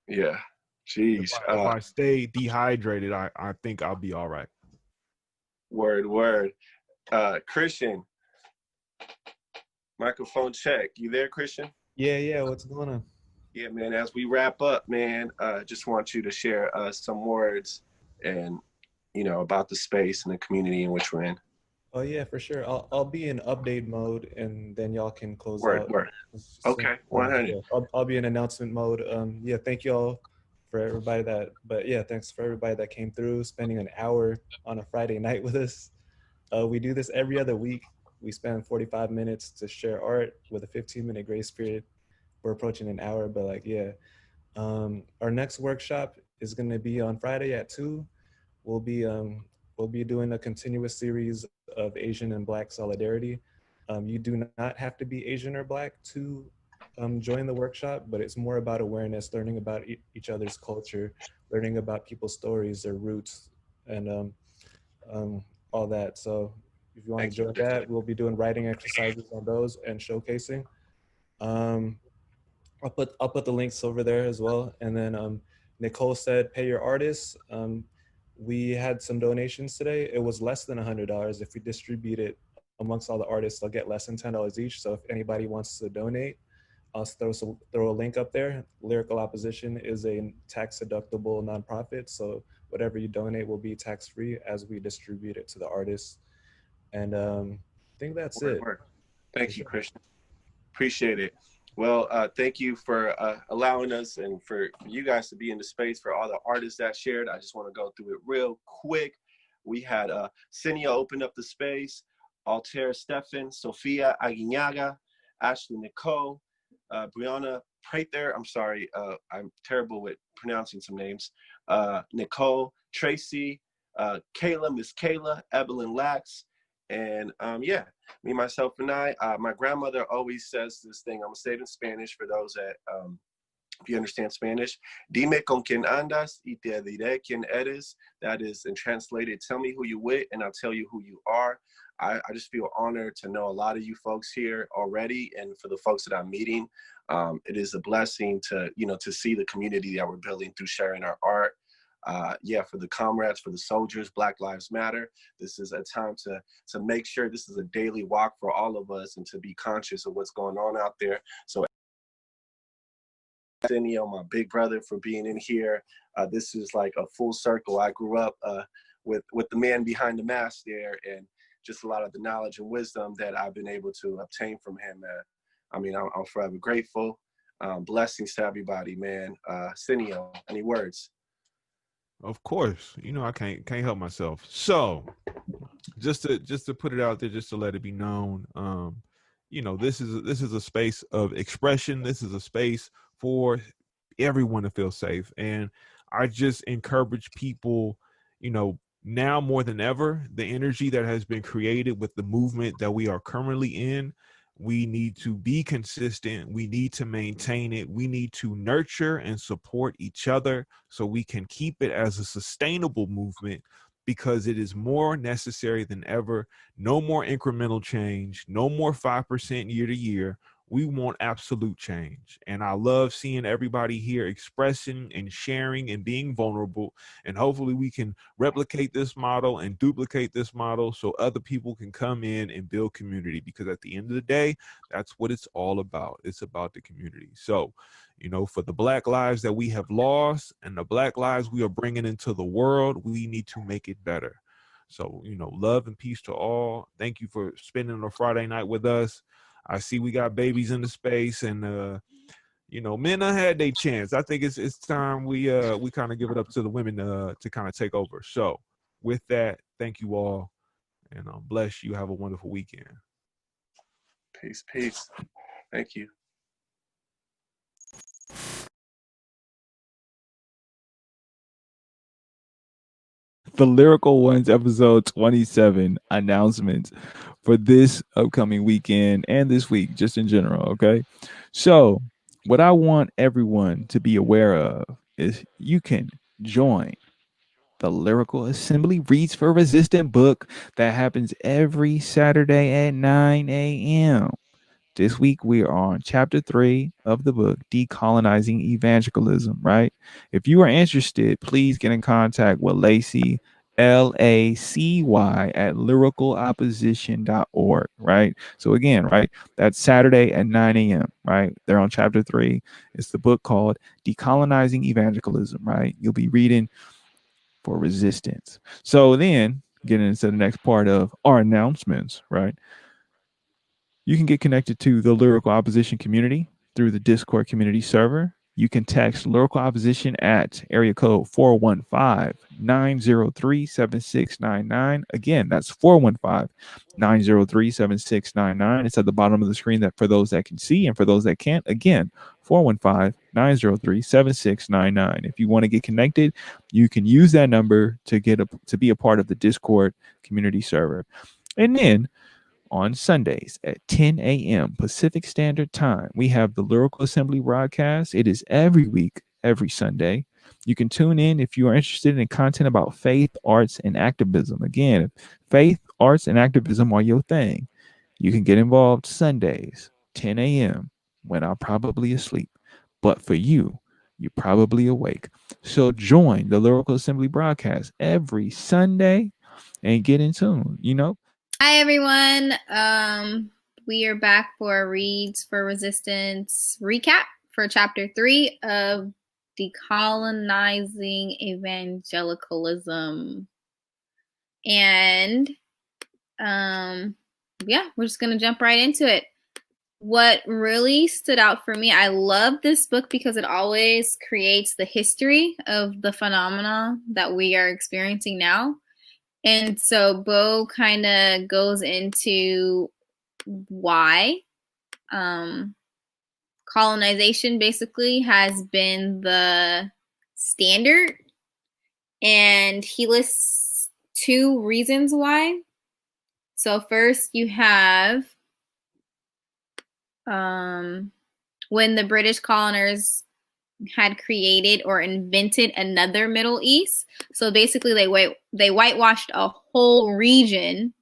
Yeah. Jeez. If I stay dehydrated, I think I'll be all right. Word. Christian. Microphone check. You there, Christian? Yeah. What's going on? Yeah, man. As we wrap up, man, just want you to share some words and, about the space and the community in which we're in. Oh yeah, for sure. I'll be in update mode, and then y'all can close out. Word. Okay, 100. Yeah, I'll be in announcement mode. Yeah, thank y'all for everybody thanks for everybody that came through, spending an hour on a Friday night with us. We do this every other week. We spend 45 minutes to share art with a 15-minute grace period. We're approaching an hour, but our next workshop is going to be on Friday at 2. We'll be doing a continuous series of Asian and Black solidarity. You do not have to be Asian or Black to join the workshop, but it's more about awareness, learning about each other's culture, learning about people's stories, their roots, and all that. So if you want to join that, we'll be doing writing exercises on those and showcasing. I'll put the links over there as well. And then Nicole said, pay your artists. We had some donations today. It was less than $100. If we distribute it amongst all the artists, they'll get less than $10 each. So if anybody wants to donate, I'll throw a link up there. Lyrical Opposition is a tax deductible nonprofit. So whatever you donate will be tax free as we distribute it to the artists. And I think that's it. Thank you, Christian. Appreciate it. Well, thank you for allowing us and for you guys to be in the space, for all the artists that shared. I just want to go through it real quick. We had Cinia open up the space, Altair Stefan, Sophia Aguinaga, Ashley Nicole, Brianna Prather, I'm sorry, I'm terrible with pronouncing some names, Nicole, Tracy, Kayla, Miss Kayla, Evelyn Lax, and yeah, me, myself, and I. My grandmother always says this thing. I'm gonna say it in Spanish for those that, if you understand Spanish. Dime con quien andas y te diré quién eres. That is, and translated, tell me who you with and I'll tell you who you are. I just feel honored to know a lot of you folks here already, and for the folks that I'm meeting, it is a blessing to, to see the community that we're building through sharing our art. Yeah, for the comrades, for the soldiers, Black Lives Matter. This is a time to make sure this is a daily walk for all of us and to be conscious of what's going on out there. So Cinia, my big brother, for being in here. This is like a full circle. I grew up with the man behind the mask there, and just a lot of the knowledge and wisdom that I've been able to obtain from him. I mean, I'm forever grateful. Blessings to everybody, man. Cinia, any words? Of course, I can't help myself. So, just to put it out there, just to let it be known, this is a space of expression. This is a space for everyone to feel safe, and I just encourage people, now more than ever, the energy that has been created with the movement that we are currently in. We need to be consistent. We need to maintain it. We need to nurture and support each other so we can keep it as a sustainable movement, because it is more necessary than ever. No more incremental change, no more 5% year to year. We want absolute change. And I love seeing everybody here expressing and sharing and being vulnerable. And hopefully we can replicate this model and duplicate this model so other people can come in and build community, because at the end of the day, that's what it's all about. It's about the community. So, for the Black lives that we have lost and the Black lives we are bringing into the world, we need to make it better. So, love and peace to all. Thank you for spending a Friday night with us. I see we got babies in the space, and men have had their chance. I think it's time we kind of give it up to the women to kind of take over. So with that, thank you all, and bless you. Have a wonderful weekend. Peace. Thank you. The Lyrical Ones episode 27 announcements for this upcoming weekend and this week, just in general. Okay. So what I want everyone to be aware of is you can join the Lyrical Assembly Reads for Resistant book that happens every Saturday at 9 a.m. This week, we are on chapter 3 of the book, Decolonizing Evangelicalism, right? If you are interested, please get in contact with Lacey, Lacy, at lyricalopposition.org, right? So again, right, that's Saturday at 9 a.m., right? They're on chapter 3. It's the book called Decolonizing Evangelicalism, right? You'll be reading for resistance. So then, getting into the next part of our announcements, right? You can get connected to the Lyrical Opposition community through the Discord community server. You can text Lyrical Opposition at area code 415-903-7699. Again, that's 415-903-7699. It's at the bottom of the screen that for those that can see, and for those that can't, again, 415-903-7699. If you want to get connected, you can use that number to be a part of the Discord community server. And then on Sundays at 10 a.m. Pacific Standard Time. We have the Lyrical Assembly broadcast. It is every week, every Sunday. You can tune in if you are interested in content about faith, arts, and activism. Again, if faith, arts, and activism are your thing, you can get involved Sundays, 10 a.m., when I'm probably asleep. But for you, you're probably awake. So join the Lyrical Assembly broadcast every Sunday and get in tune, you know? Hi everyone. We are back for a Reads for Resistance recap for chapter 3 of Decolonizing Evangelicalism. And yeah, we're just gonna jump right into it. What really stood out for me, I love this book because it always creates the history of the phenomena that we are experiencing now. And so Bo kind of goes into why colonization basically has been the standard. And he lists 2 reasons why. So first you have when the British coloners had created or invented another Middle East. So basically they whitewashed a whole region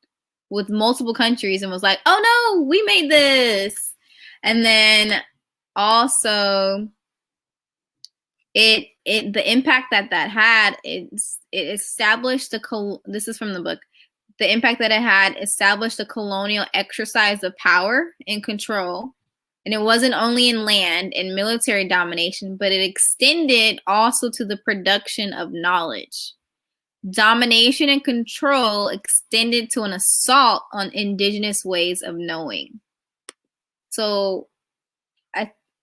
with multiple countries and was like, oh no, we made this. And then also the impact that had, it established this is from the book, the impact that it had established a colonial exercise of power and control. And it wasn't only in land and military domination, but it extended also to the production of knowledge. Domination and control extended to an assault on indigenous ways of knowing. So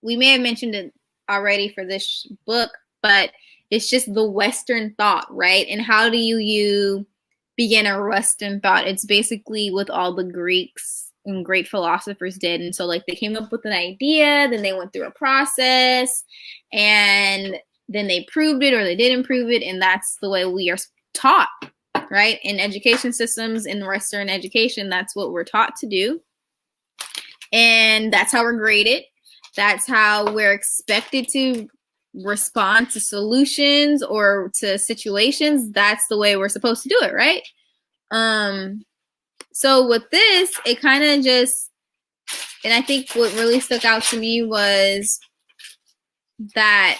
we may have mentioned it already for this book, but it's just the Western thought, right? And how do you begin a Western thought? It's basically what all the Greeks and great philosophers did. And so like they came up with an idea, then they went through a process, and then they proved it or they didn't prove it. And that's the way we are taught, right? In education systems, in Western education, that's what we're taught to do. And that's how we're graded. That's how we're expected to respond to solutions or to situations. That's the way we're supposed to do it, right? So with this, it kind of just, and I think what really stuck out to me was that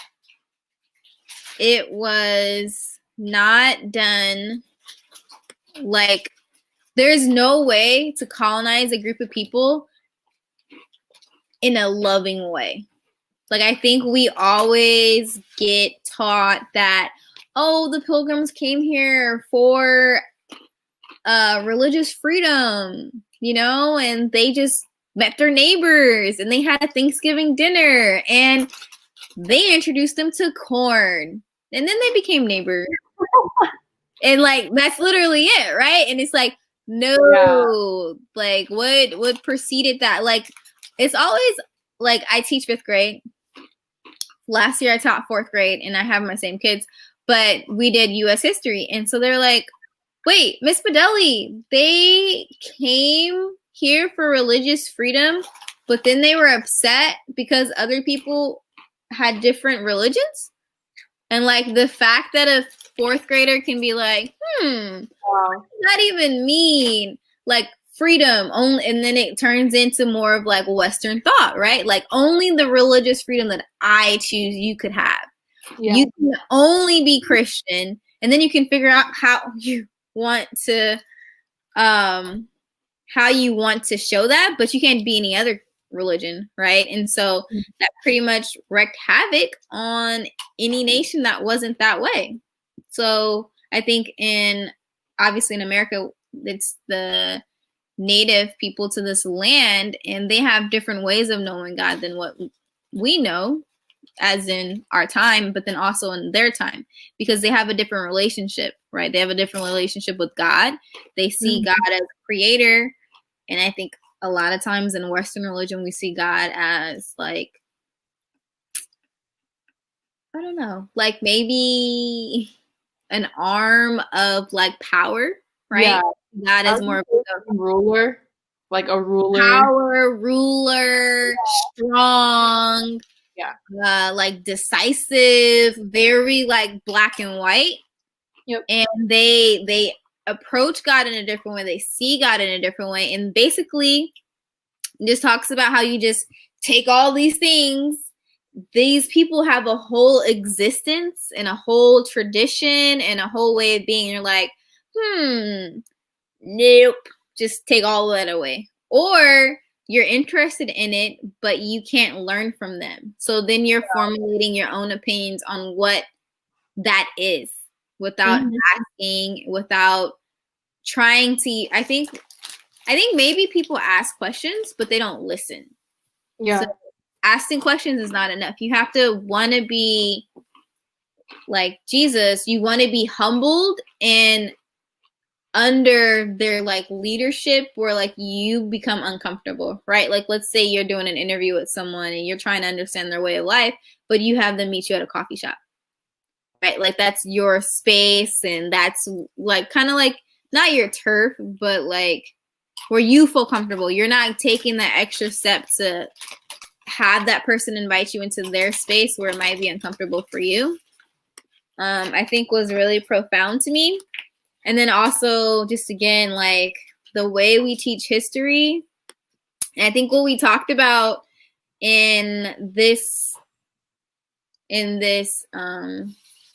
it was not done like, there's no way to colonize a group of people in a loving way. Like, I think we always get taught that, oh, the Pilgrims came here for religious freedom, you know, and they just met their neighbors and they had a Thanksgiving dinner and they introduced them to corn and then they became neighbors. And like, that's literally it, right? And it's like, no, like what preceded that? Like, it's always like, I teach 5th grade. Last year I taught 4th grade and I have my same kids, but we did US history. And so they're like, wait, Miss Padelli, they came here for religious freedom, but then they were upset because other people had different religions? And like the fact that a 4th grader can be like, what does that even mean? Like freedom only, and then it turns into more of like Western thought, right? Like only the religious freedom that I choose you could have. Yeah. You can only be Christian, and then you can figure out how you want to show that, but you can't be any other religion, right? And so that pretty much wreaked havoc on any nation that wasn't that way. So I think obviously in America, it's the native people to this land, and they have different ways of knowing God than what we know, as in our time, but then also in their time, because they have a different relationship, right? They have a different relationship with God. They see God as creator. And I think a lot of times in Western religion, we see God as like, I don't know, like maybe an arm of like power, right? Yeah. God is more of a ruler. Like a ruler. Power, ruler, strong, yeah, like decisive, very like black and white. Yep. And they approach God in a different way. They see God in a different way. And basically just talks about how you just take all these things. These people have a whole existence and a whole tradition and a whole way of being. You're like, nope. Just take all of that away. Or you're interested in it, but you can't learn from them. So then you're formulating your own opinions on what that is without asking, without trying to. I think maybe people ask questions, but they don't listen. Yeah. So asking questions is not enough. You have to want to be like Jesus. You want to be humbled and under their like leadership where like you become uncomfortable, right? Like let's say you're doing an interview with someone and you're trying to understand their way of life, but you have them meet you at a coffee shop, right? Like that's your space and that's like kind of like not your turf, but like where you feel comfortable. You're not taking that extra step to have that person invite you into their space where it might be uncomfortable for you. I think was really profound to me. And then also just again, like the way we teach history. And I think what we talked about in this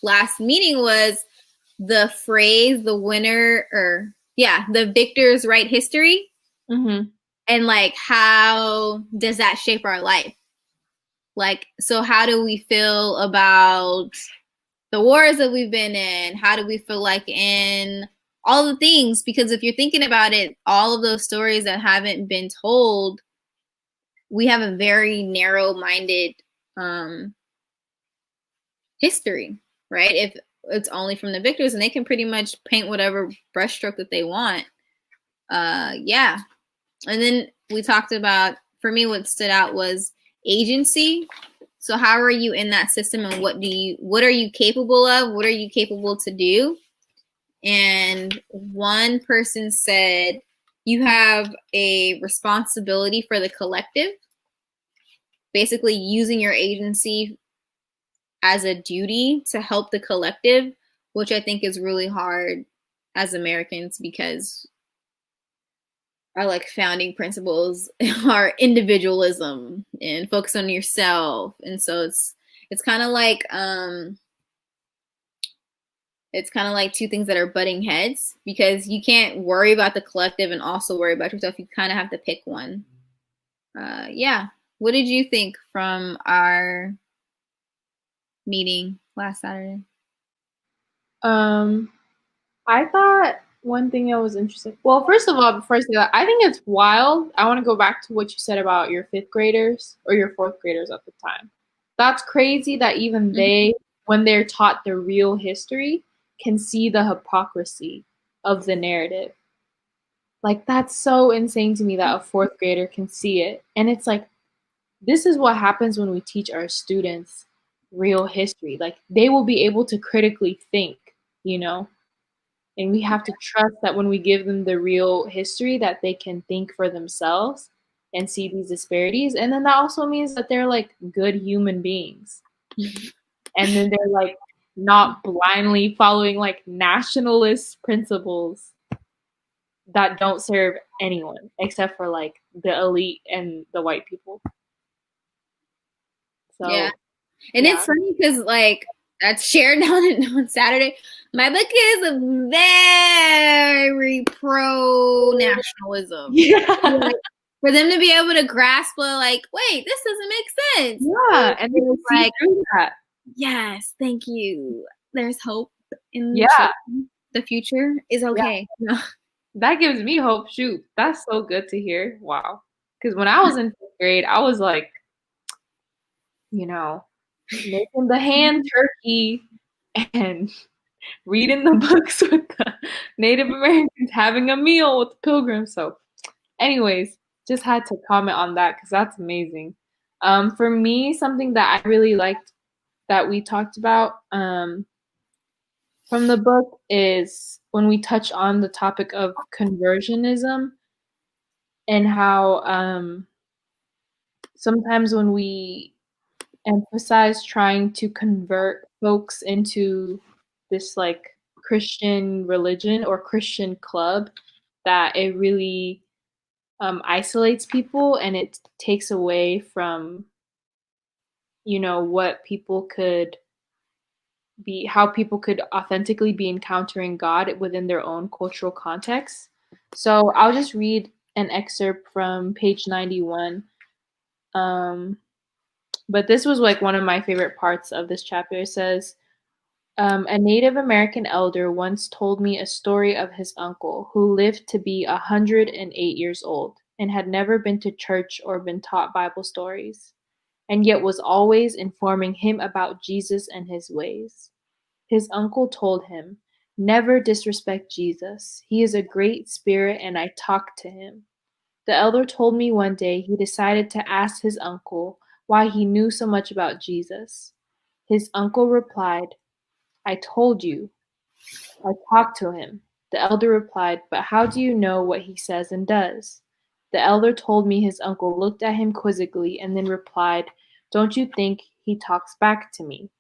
last meeting was the phrase, the winner, or the victors write history. And like, how does that shape our life? Like, so how do we feel about the wars that we've been in? How do we feel like in all the things? Because if you're thinking about it, all of those stories that haven't been told, we have a very narrow-minded history, right? If it's only from the victors and they can pretty much paint whatever brushstroke that they want. And then we talked about, for me, what stood out was agency. So how are you in that system and what are you capable of? What are you capable to do? And one person said, you have a responsibility for the collective, basically using your agency as a duty to help the collective, which I think is really hard as Americans because our like founding principles are individualism and focus on yourself. And so it's kind of like two things that are butting heads because you can't worry about the collective and also worry about yourself. You kind of have to pick one. What did you think from our meeting last Saturday? I thought one thing that was interesting. Well, first of all, before I say that, I think it's wild. I want to go back to what you said about your 5th graders or your 4th graders at the time. That's crazy that even they, when they're taught the real history, can see the hypocrisy of the narrative. Like, that's so insane to me that a 4th grader can see it. And it's like, this is what happens when we teach our students real history. Like, they will be able to critically think, you know? And we have to trust that when we give them the real history that they can think for themselves and see these disparities. And then that also means that they're like good human beings. And then they're like not blindly following like nationalist principles that don't serve anyone except for like the elite and the white people. So, and it's funny because like that's shared on Saturday. My book is very pro nationalism. Like, for them to be able to grasp, like, wait, this doesn't make sense. Yeah, and they see like through that. Yes, thank you. There's hope in the future is okay. Yeah. That gives me hope. Shoot, that's so good to hear. Wow. Because when I was in 5th grade, I was like, you know, making the hand turkey and reading the books with the Native Americans, having a meal with the Pilgrims. So, anyways, just had to comment on that because that's amazing. For me, something that I really liked that we talked about from the book is when we touch on the topic of conversionism and how sometimes when we emphasize trying to convert folks into this like Christian religion or Christian club, that it really isolates people and it takes away from, what people could be, how people could authentically be encountering God within their own cultural context. So I'll just read an excerpt from page 91. But this was like one of my favorite parts of this chapter. It says, a Native American elder once told me a story of his uncle who lived to be 108 years old and had never been to church or been taught Bible stories, and yet was always informing him about Jesus and his ways. His uncle told him, "Never disrespect Jesus. He is a great spirit and I talk to him." The elder told me one day he decided to ask his uncle why he knew so much about Jesus. His uncle replied, "I told you, I talked to him." The elder replied, "But how do you know what he says and does?" The elder told me his uncle looked at him quizzically and then replied, "Don't you think he talks back to me?"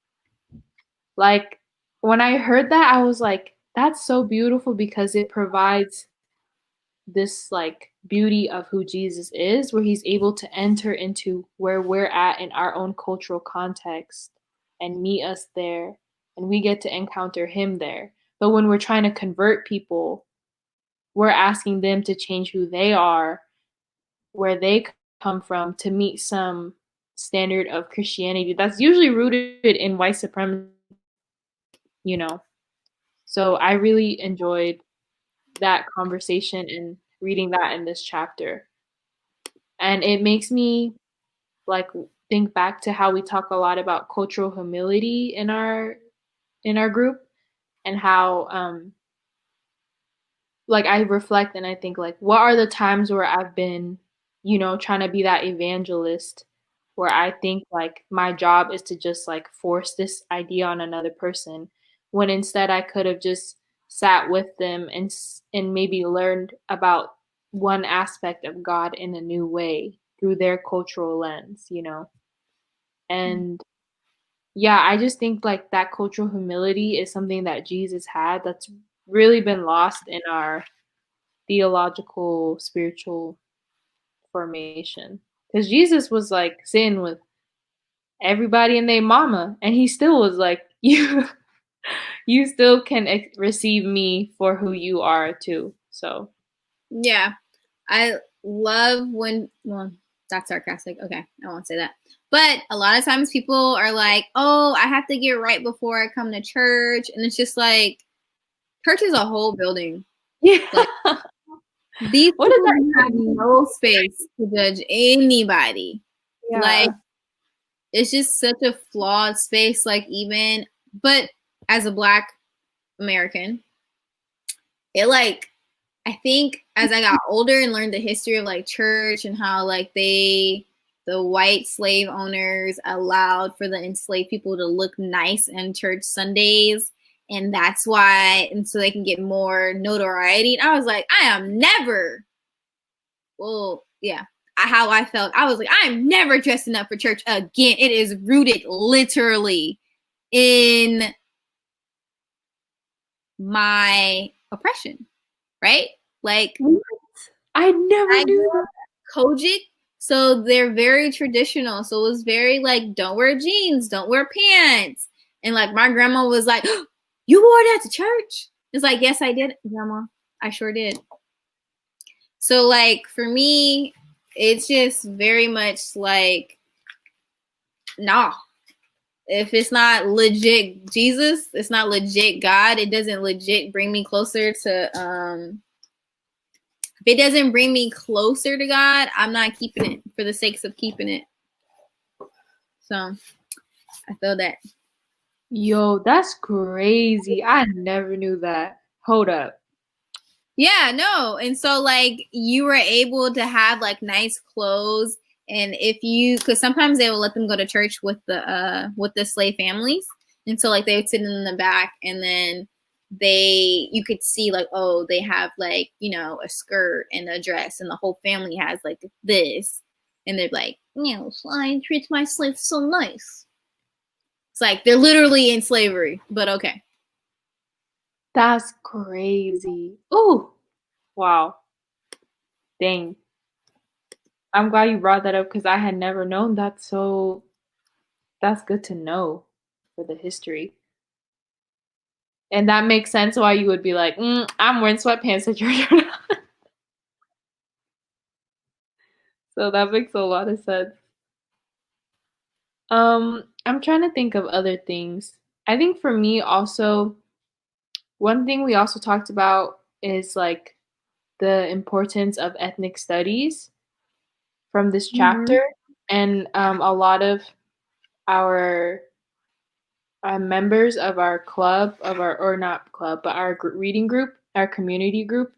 Like, when I heard that, I was like, that's so beautiful because it provides this like beauty of who Jesus is, where he's able to enter into where we're at in our own cultural context and meet us there, and we get to encounter him there. But when we're trying to convert people, we're asking them to change who they are, where they come from, to meet some standard of Christianity that's usually rooted in white supremacy, you know. So I really enjoyed that conversation and reading that in this chapter. And it makes me like think back to how we talk a lot about cultural humility in our group, and how like I reflect and I think like, what are the times where I've been, trying to be that evangelist, where I think like my job is to just like force this idea on another person, when instead I could have just sat with them and maybe learned about one aspect of God in a new way through their cultural lens. And yeah, I just think like that cultural humility is something that Jesus had that's really been lost in our theological, spiritual formation. Because Jesus was like sitting with everybody and their mama, and he still was like, you still can receive me for who you are too. So Yeah, I love when, well, that's sarcastic. Okay, I won't say that. But a lot of times people are like, oh, I have to get right before I come to church. And it's just like, church is a whole building. Yeah. Like, these What does people that have mean? no space to judge anybody. Yeah. Like, it's just such a flawed space. Like, even, but as a Black American, it like, I think as I got older and learned the history of like church and how like the white slave owners allowed for the enslaved people to look nice in church Sundays, and that's why, and so they can get more notoriety. And I was like, I am never, well, yeah, how I felt. I was like, I am never dressing up for church again. It is rooted literally in my oppression, right? Like, what? I never knew that. Kojic, so they're very traditional. So it was very like, don't wear jeans, don't wear pants. And like my grandma was like, oh, you wore that to church? It's like, yes, I did, Grandma. I sure did. So like for me, it's just very much like, nah. If it's not legit Jesus, it's not legit God, it doesn't legit bring me closer to if it doesn't bring me closer to God, I'm not keeping it for the sakes of keeping it. So I feel that. Yo, that's crazy. I never knew that. Hold up. Yeah, no. And so like you were able to have like nice clothes, and if you, because sometimes they will let them go to church with the slave families, and so like they would sit in the back, and then you could see like, oh, they have like, you know, a skirt and a dress, and the whole family has like this, and they're like, you know, I treat my slaves so nice. It's like they're literally in slavery, but okay. That's crazy. Ooh, wow. Dang. I'm glad you brought that up because I had never known that. So that's good to know for the history. And that makes sense why you would be like, I'm wearing sweatpants at your turn. So that makes a lot of sense. I'm trying to think of other things. I think for me also, one thing we also talked about is like the importance of ethnic studies from this chapter. And a lot of our members of our club, or not club, but our reading group, our community group,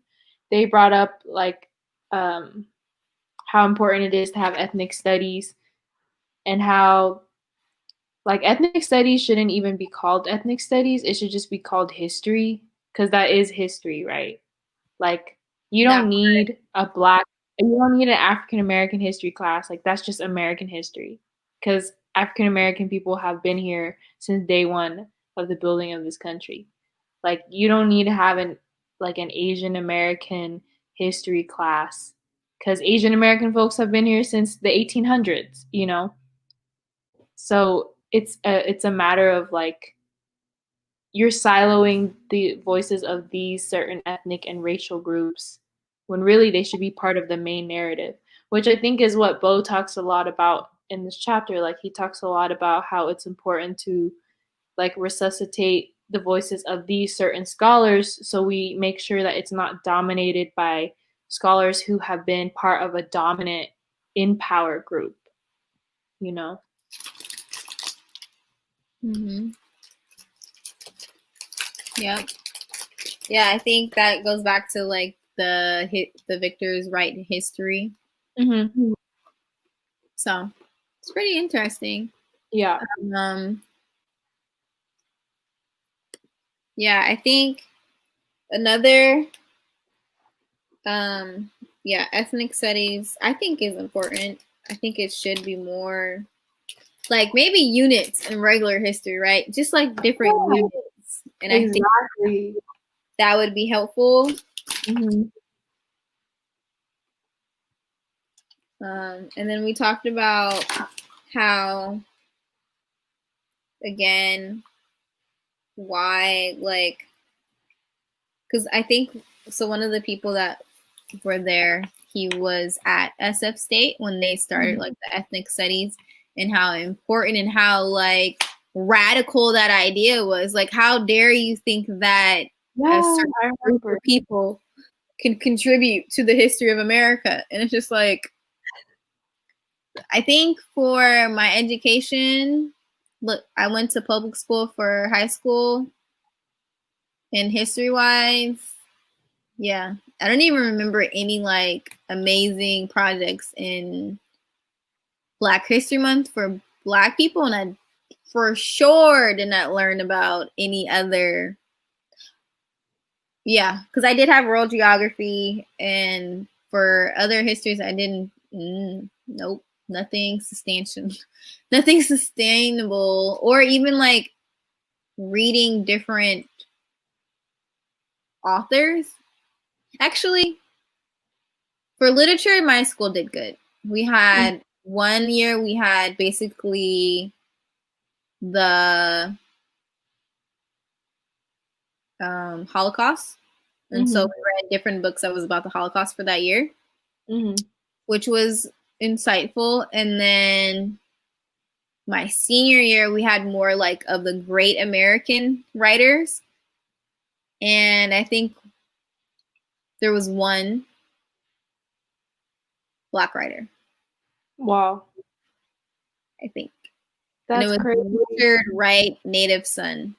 they brought up like how important it is to have ethnic studies, and how like ethnic studies shouldn't even be called ethnic studies. It should just be called history, because that is history, right? Like you don't need you don't need an African American history class. Like that's just American history, because African American people have been here since day one of the building of this country. Like you don't need to have an Asian American history class, because Asian American folks have been here since the 1800s, you know? So it's a matter of like you're siloing the voices of these certain ethnic and racial groups when really they should be part of the main narrative, which I think is what Bo talks a lot about in this chapter. Like he talks a lot about how it's important to like resuscitate the voices of these certain scholars, so we make sure that it's not dominated by scholars who have been part of a dominant in power group, you know? Yep. Yeah, I think that goes back to like the victors right in history. So it's pretty interesting. Yeah. Yeah, I think another ethnic studies I think is important. I think it should be more like maybe units in regular history, right? Just like different units. And I think that would be helpful. And then we talked about how, again, why, like, because I think, so one of the people that were there, he was at SF State when they started, like, the ethnic studies, and how important and how, like, radical that idea was. Like, how dare you think that a certain group of people can contribute to the history of America? And it's just like, I think for my education, look, I went to public school for high school, and history-wise, yeah, I don't even remember any like amazing projects in Black History Month for Black people, and I for sure did not learn about any other. Yeah, because I did have world geography, and for other histories, I didn't. Nope, nothing substantial, nothing sustainable, or even like reading different authors. Actually, for literature, my school did good. We had 1 year, we had basically the Holocaust. And so we read different books that was about the Holocaust for that year, which was insightful. And then my senior year, we had more like of the great American writers. And I think there was one Black writer. Wow. I think. That's and it was crazy. Richard Wright, Native Son.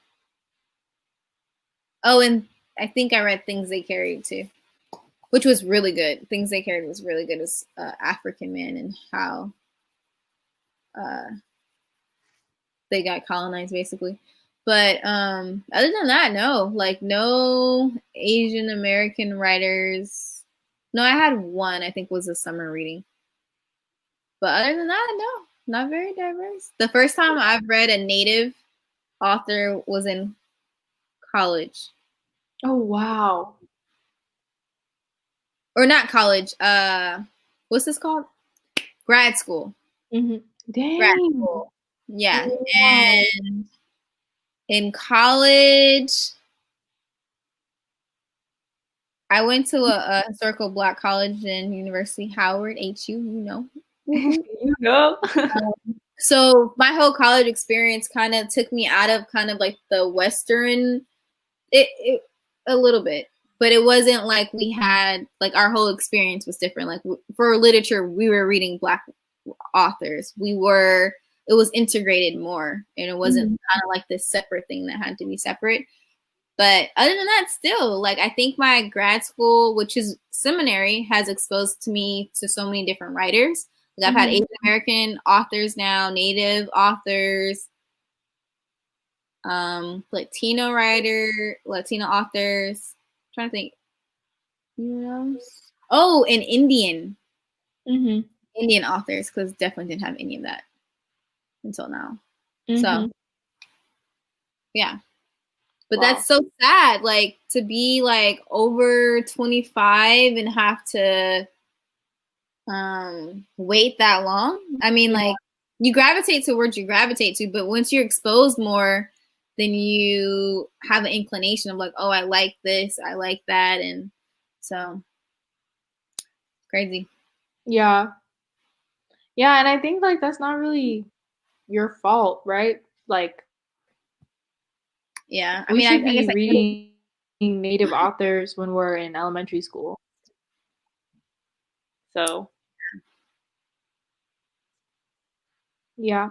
Oh, and I think I read Things They Carried too, which was really good. Things They Carried was really good as African man and how they got colonized, basically. But other than that, no. Like, no Asian American writers. No, I had one, I think was a summer reading. But other than that, no. Not very diverse. The first time I've read a native author was in college. Oh, wow. Or not college. What's this called? Grad school. Mm-hmm. Dang. Grad school. Yeah. Wow. And in college, I went to a historical Black college in University Howard, HU, you know. You know. So my whole college experience kind of took me out of kind of like the Western, it a little bit, but it wasn't like we had, like, our whole experience was different. Like, for literature, we were reading Black authors. It was integrated more, and it wasn't kind of like this separate thing that had to be separate. But other than that, still, like, I think my grad school, which is seminary, has exposed me to so many different writers. Like, I've had Asian American authors now, Native authors, Latino authors. I'm trying to think. Who else? Oh, and Indian authors, because definitely didn't have any of that until now. So, yeah. But that's so sad, like, to be like over 25 and have to wait that long. I mean, like, you gravitate towards you gravitate to, but once you're exposed more, then you have an inclination of like, oh, I like this, I like that, and so crazy. Yeah, and I think, like, that's not really your fault, right? Like, yeah, we should be reading Native authors when we're in elementary school. So, yeah.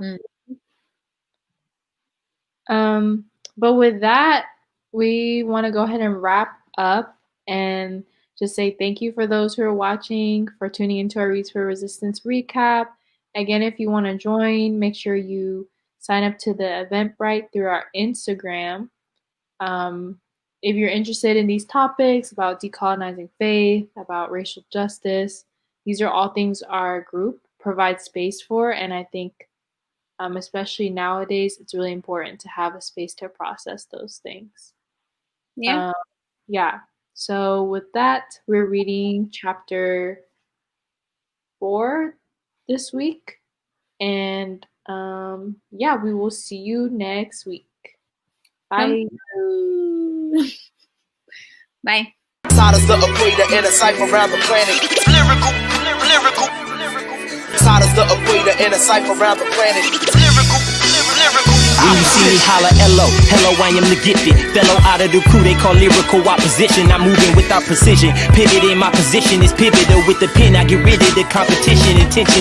But with that, we want to go ahead and wrap up and just say thank you for those who are watching, for tuning into our Reads for Resistance recap. Again, if you want to join, make sure you sign up to the Eventbrite through our Instagram. If you're interested in these topics about decolonizing faith, about racial justice, these are all things our group provides space for, and I think especially nowadays, it's really important to have a space to process those things. Yeah. So with that, we're reading chapter 4 this week. And we will see you next week. Bye. Bye. Side is the equator in a cipher around the planet. Lyrical. Side is the equator in a cipher around the planet. Lyrical. When you see me holla hello, I am the gifted fellow out of the crew they call lyrical opposition. I'm moving without precision, pivot in my position is pivotal with the pen. I get rid of the competition, intention